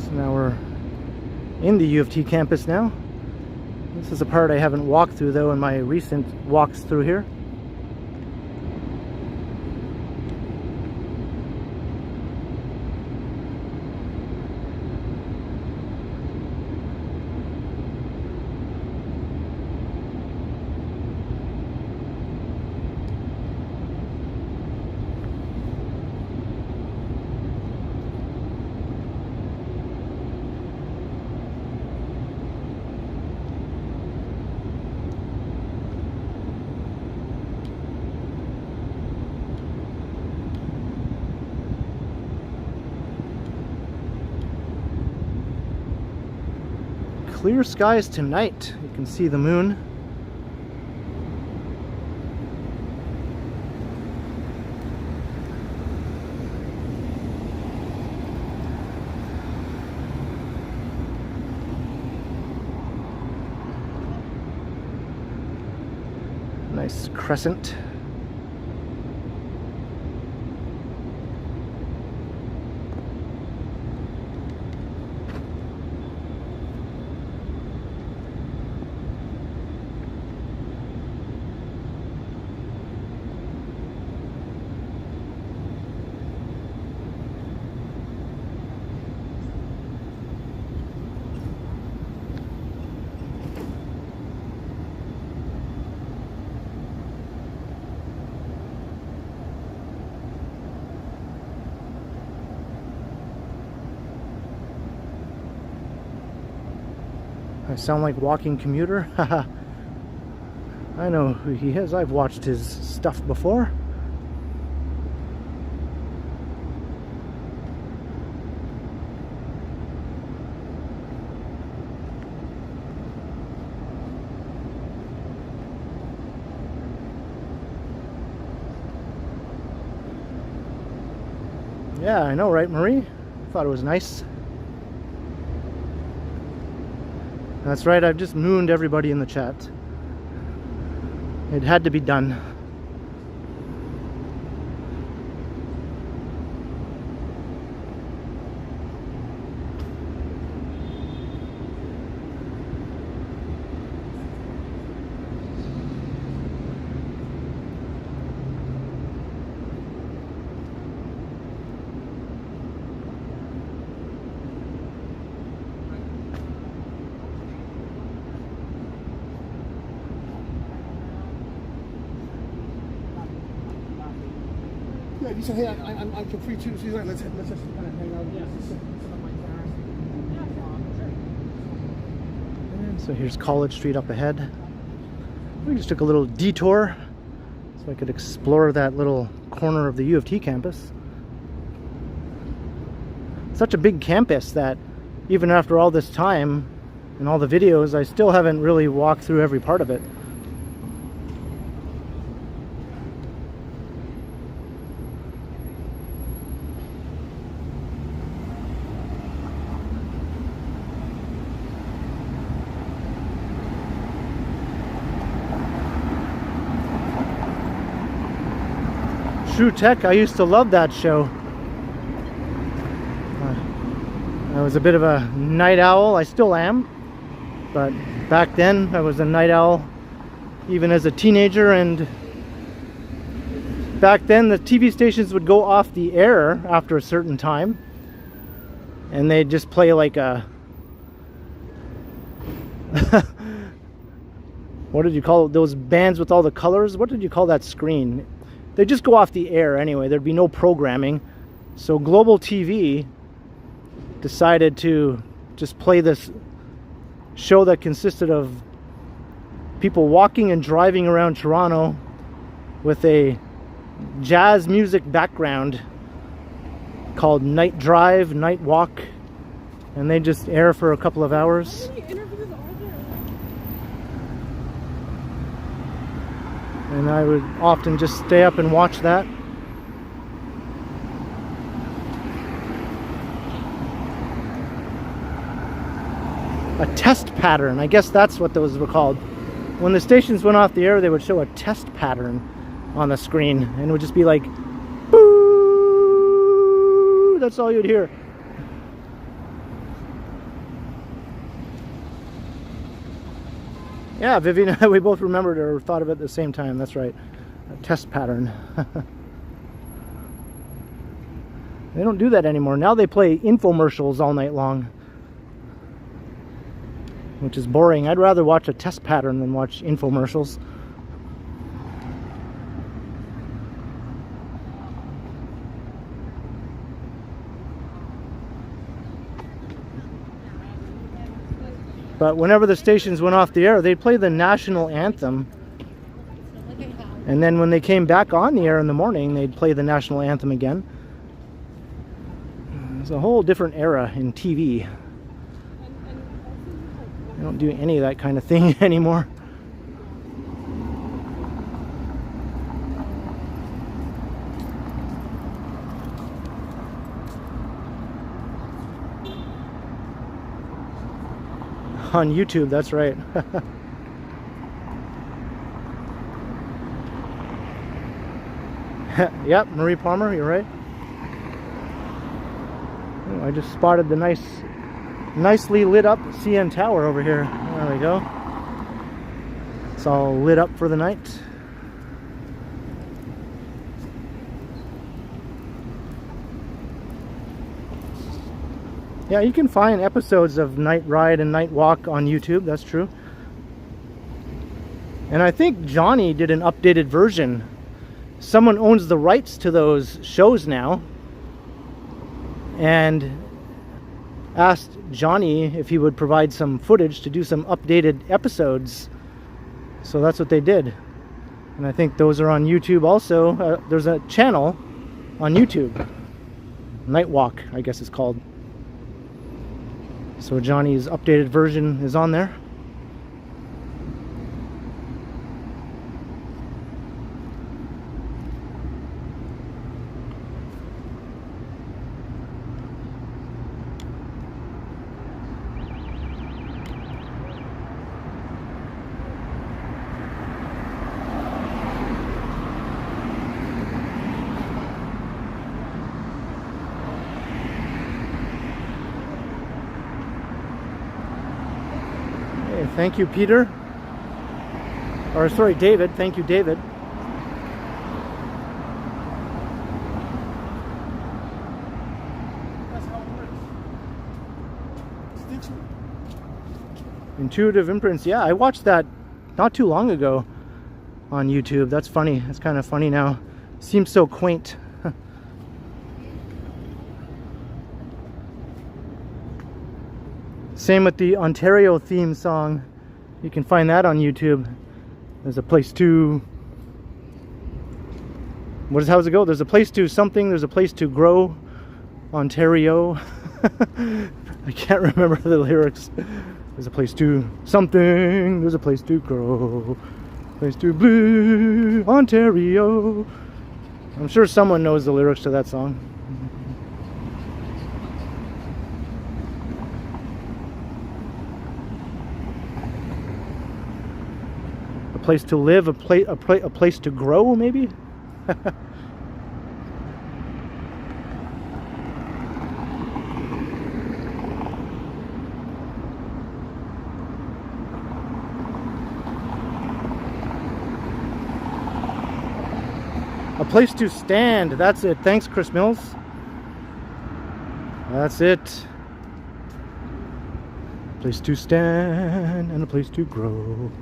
So now we're in the U of T campus now. This is a part I haven't walked through though in my recent walks through here. Clear skies tonight. You can see the moon. Nice crescent. I sound like walking commuter? Haha. I know who he is. I've watched his stuff before. Yeah, I know, right, Marie? Thought it was nice. That's right, I've just mooned everybody in the chat. It had to be done. Yeah, you said, hey, I'm for free too. She's like, let's just kind of hang out. Yeah. And so here's College Street up ahead. We just took a little detour so I could explore that little corner of the U of T campus. Such a big campus that even after all this time and all the videos, I still haven't really walked through every part of it. True Tech, I used to love that show. I was a bit of a night owl, I still am, but back then I was a night owl even as a teenager, and back then the TV stations would go off the air after a certain time and they'd just play like a what did you call it? Those bands with all the colors? What did you call that screen? They just go off the air anyway. There'd be no programming. So Global TV decided to just play this show that consisted of people walking and driving around Toronto with a jazz music background called Night Drive, Night Walk, and they just air for a couple of hours. And I would often just stay up and watch that. A test pattern, I guess that's what those were called. When the stations went off the air, they would show a test pattern on the screen, and it would just be like, boo! That's all you'd hear. Yeah, Vivian and I, we both remembered or thought of it at the same time. That's right. A test pattern. They don't do that anymore. Now they play infomercials all night long, which is boring. I'd rather watch a test pattern than watch infomercials. But whenever the stations went off the air, they'd play the national anthem. And then when they came back on the air in the morning, they'd play the national anthem again. It's a whole different era in TV. They don't do any of that kind of thing anymore. On YouTube, that's right. Yep, Marie Palmer, you're right. Oh, I just spotted the nicely lit up CN Tower over here. There we go. It's all lit up for the night. Yeah, you can find episodes of Night Ride and Night Walk on YouTube, that's true. And I think Johnny did an updated version. Someone owns the rights to those shows now, and asked Johnny if he would provide some footage to do some updated episodes. So that's what they did. And I think those are on YouTube also. There's a channel on YouTube. Night Walk, I guess it's called. So Johnny's updated version is on there. Thank you, Peter. Or sorry, David. Thank you, David. That's how it works. Stitch. Intuitive Imprints. Yeah, I watched that not too long ago on YouTube. That's funny. It's kind of funny now. Seems so quaint. Same with the Ontario theme song. You can find that on YouTube. There's a place to... how's it go? There's a place to something. There's a place to grow. Ontario. I can't remember the lyrics. There's a place to something. There's a place to grow. Place to blue. Ontario. I'm sure someone knows the lyrics to that song. A place to live, a place to grow, maybe? A place to stand, that's it. Thanks, Chris Mills. That's it. A place to stand and a place to grow.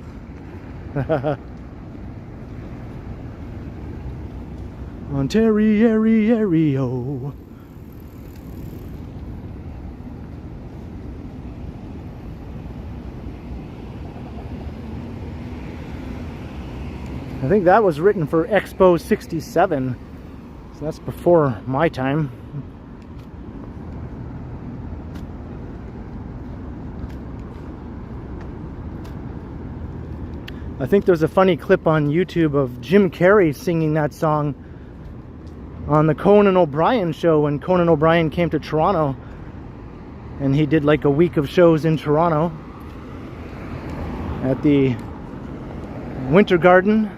Ontario. I think that was written for Expo 67, so that's before my time. I think there's a funny clip on YouTube of Jim Carrey singing that song on the Conan O'Brien show when Conan O'Brien came to Toronto, and he did like a week of shows in Toronto at the Winter Garden,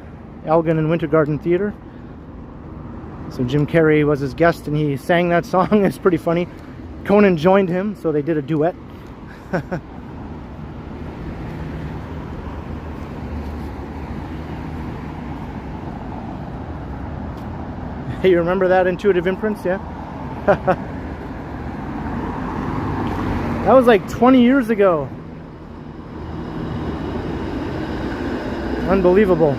Elgin and Winter Garden Theatre. So Jim Carrey was his guest and he sang that song. It's pretty funny. Conan joined him, so they did a duet. Hey, you remember that intuitive imprints? Yeah. That was like 20 years ago. Unbelievable.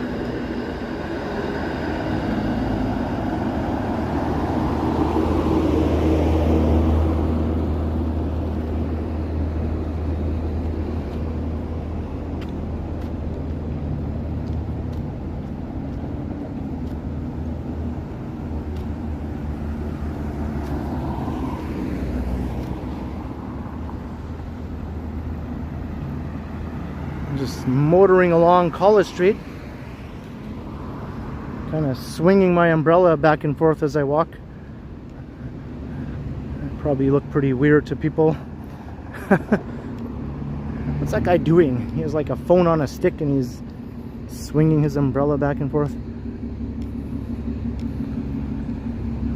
Just motoring along College Street, kind of swinging my umbrella back and forth as I walk. I probably look pretty weird to people. What's that guy doing? He has like a phone on a stick and he's swinging his umbrella back and forth.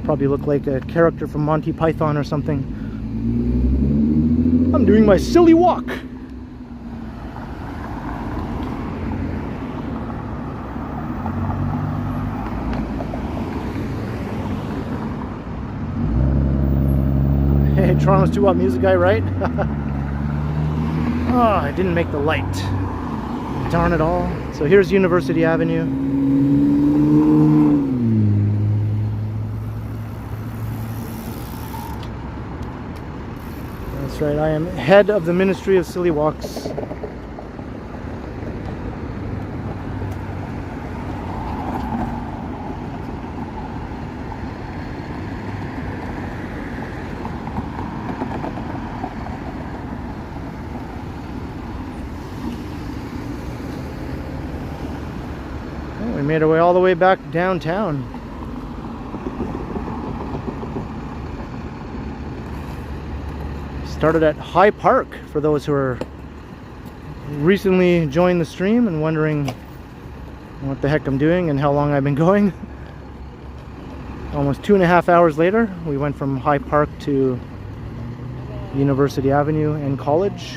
Probably look like a character from Monty Python or something. I'm doing my silly walk. Hey, Toronto's 2-Watt music guy, right? Oh, I didn't make the light. Darn it all. So here's University Avenue. That's right, I am head of the Ministry of Silly Walks. We made our way all the way back downtown. Started at High Park for those who are recently joined the stream and wondering what the heck I'm doing and how long I've been going. Almost 2.5 hours later, we went from High Park to University Avenue and College.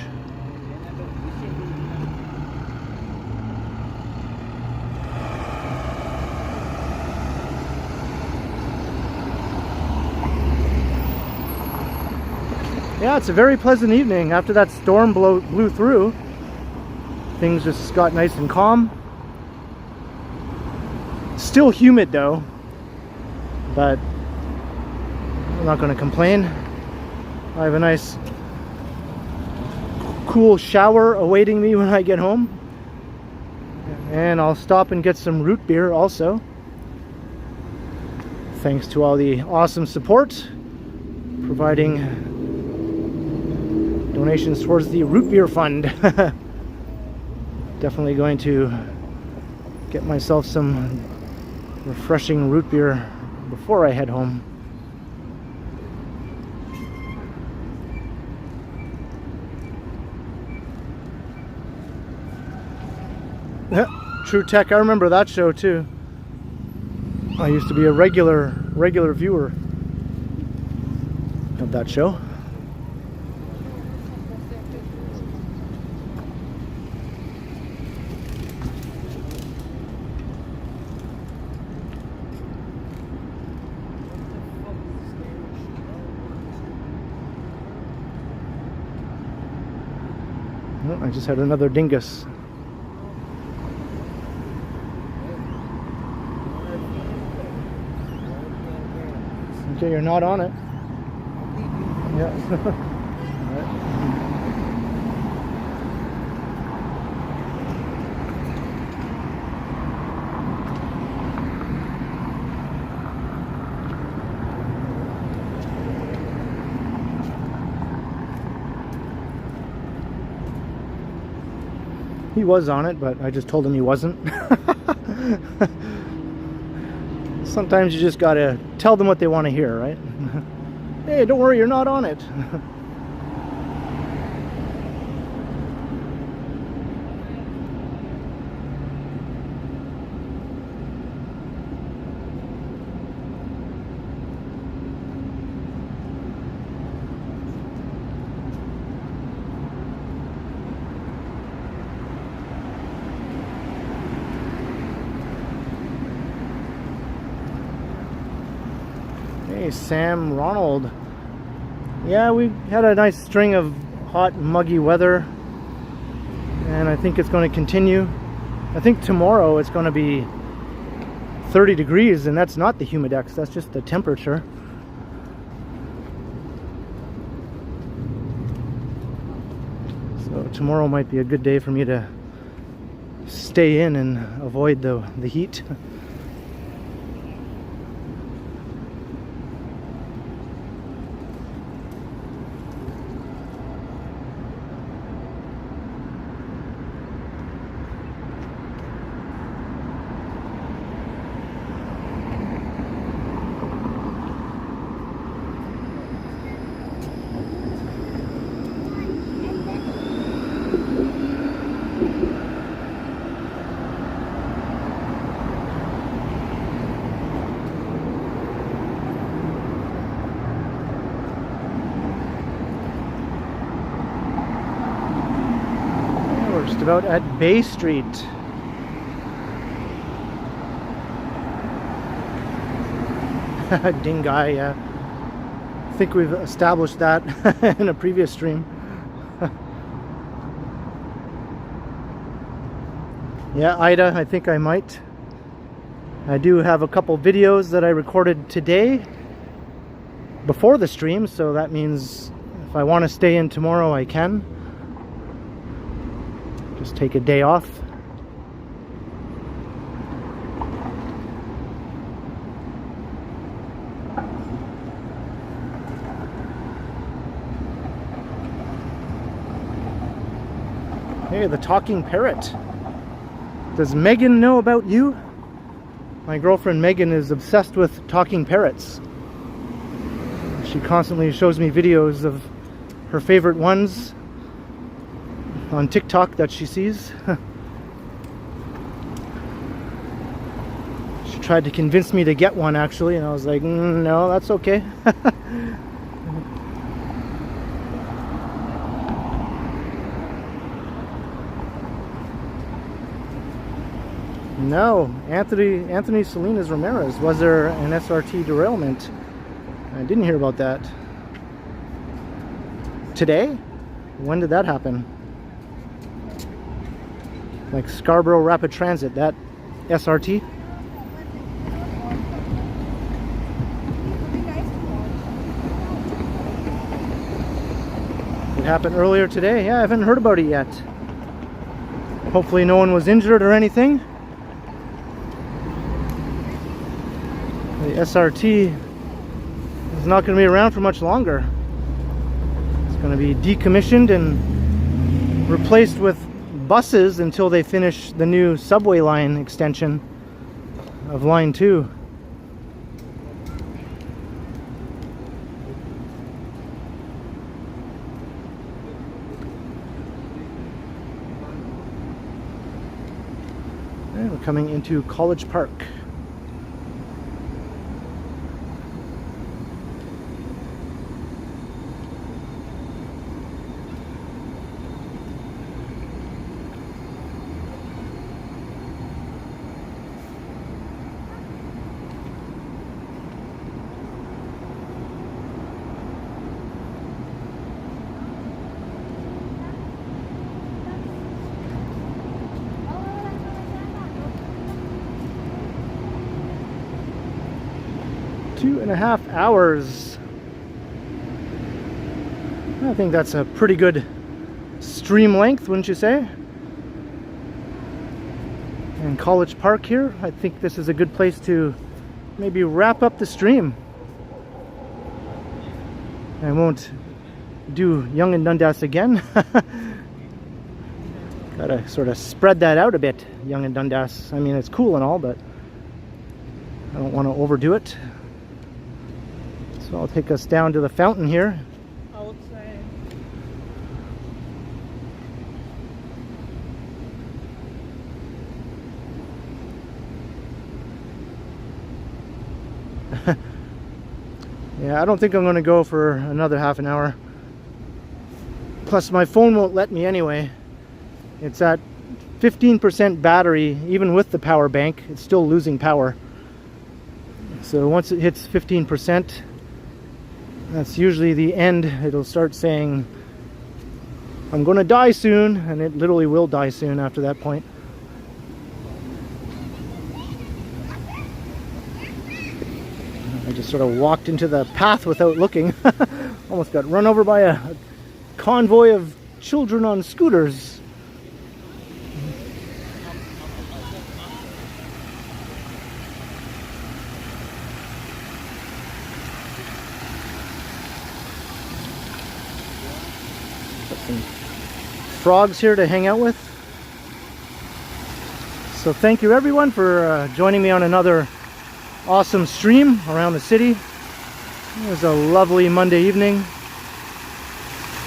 Yeah, it's a very pleasant evening. After that storm blew through, things just got nice and calm. Still humid though, but I'm not going to complain. I have a nice cool shower awaiting me when I get home. And I'll stop and get some root beer also. Thanks to all the awesome support, providing donations towards the root beer fund. Definitely going to get myself some refreshing root beer before I head home. True Tech, I remember that show too. I used to be a regular viewer of that show. Oh, I just had another dingus. Okay, you're not on it. Yeah. He was on it, but I just told him he wasn't. Sometimes you just gotta tell them what they want to hear, right? Hey, don't worry, you're not on it. Hey, Sam Ronald. Yeah, we had a nice string of hot, muggy weather, and I think it's going to continue. I think tomorrow it's going to be 30 degrees, and that's not the humidex, that's just the temperature. So tomorrow might be a good day for me to stay in and avoid the heat. About at Bay Street. Dingai, yeah. I think we've established that in a previous stream. Yeah, Ida, I think I might. I do have a couple videos that I recorded today before the stream, so that means if I want to stay in tomorrow, I can. Just take a day off. Hey, the talking parrot. Does Megan know about you? My girlfriend Megan is obsessed with talking parrots. She constantly shows me videos of her favorite ones on TikTok that she sees. She tried to convince me to get one actually, and I was like, no, that's okay. No, Anthony Salinas Ramirez. Was there an SRT derailment? I didn't hear about that. Today? When did that happen? Like Scarborough Rapid Transit, that SRT? It happened earlier today. Yeah, I haven't heard about it yet. Hopefully no one was injured or anything. The SRT is not going to be around for much longer. It's going to be decommissioned and replaced with buses until they finish the new subway line extension of line 2. And we're coming into College Park. Two and a half hours. I think that's a pretty good stream length, wouldn't you say? And College Park here, I think this is a good place to maybe wrap up the stream. I won't do Yonge and Dundas again. Gotta sort of spread that out a bit, Yonge and Dundas. I mean, it's cool and all, but I don't want to overdo it. So I'll take us down to the fountain here. Outside. Yeah, I don't think I'm going to go for another half an hour. Plus my phone won't let me anyway. It's at 15% battery, even with the power bank. It's still losing power. So once it hits 15%, That's usually the end. It'll start saying, I'm gonna die soon, and it literally will die soon after that point. I just sort of walked into the path without looking. Almost got run over by a convoy of children on scooters. Got some frogs here to hang out with. So thank you everyone for joining me on another awesome stream around the city. It was a lovely Monday evening.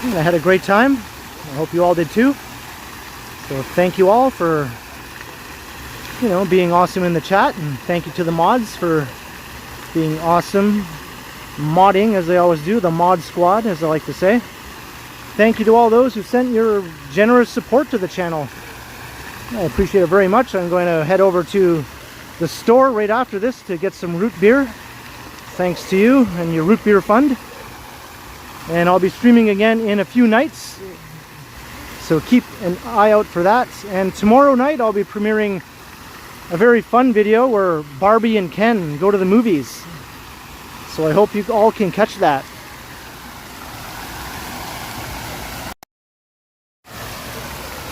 And I had a great time. I hope you all did too. So thank you all for, being awesome in the chat, and thank you to the mods for being awesome, modding as they always do, the mod squad as I like to say. Thank you to all those who sent your generous support to the channel. I appreciate it very much. I'm going to head over to the store right after this to get some root beer. Thanks to you and your root beer fund. And I'll be streaming again in a few nights, so keep an eye out for that. And tomorrow night I'll be premiering a very fun video where Barbie and Ken go to the movies. So I hope you all can catch that.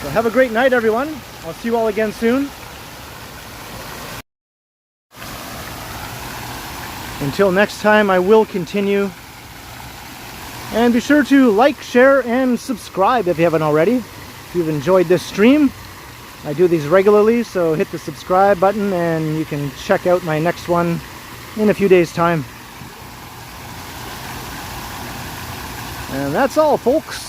So have a great night everyone. I'll see you all again soon. Until next time, I will continue. And be sure to like, share, and subscribe if you haven't already. If you've enjoyed this stream, I do these regularly, so hit the subscribe button and you can check out my next one in a few days' time. And that's all, folks.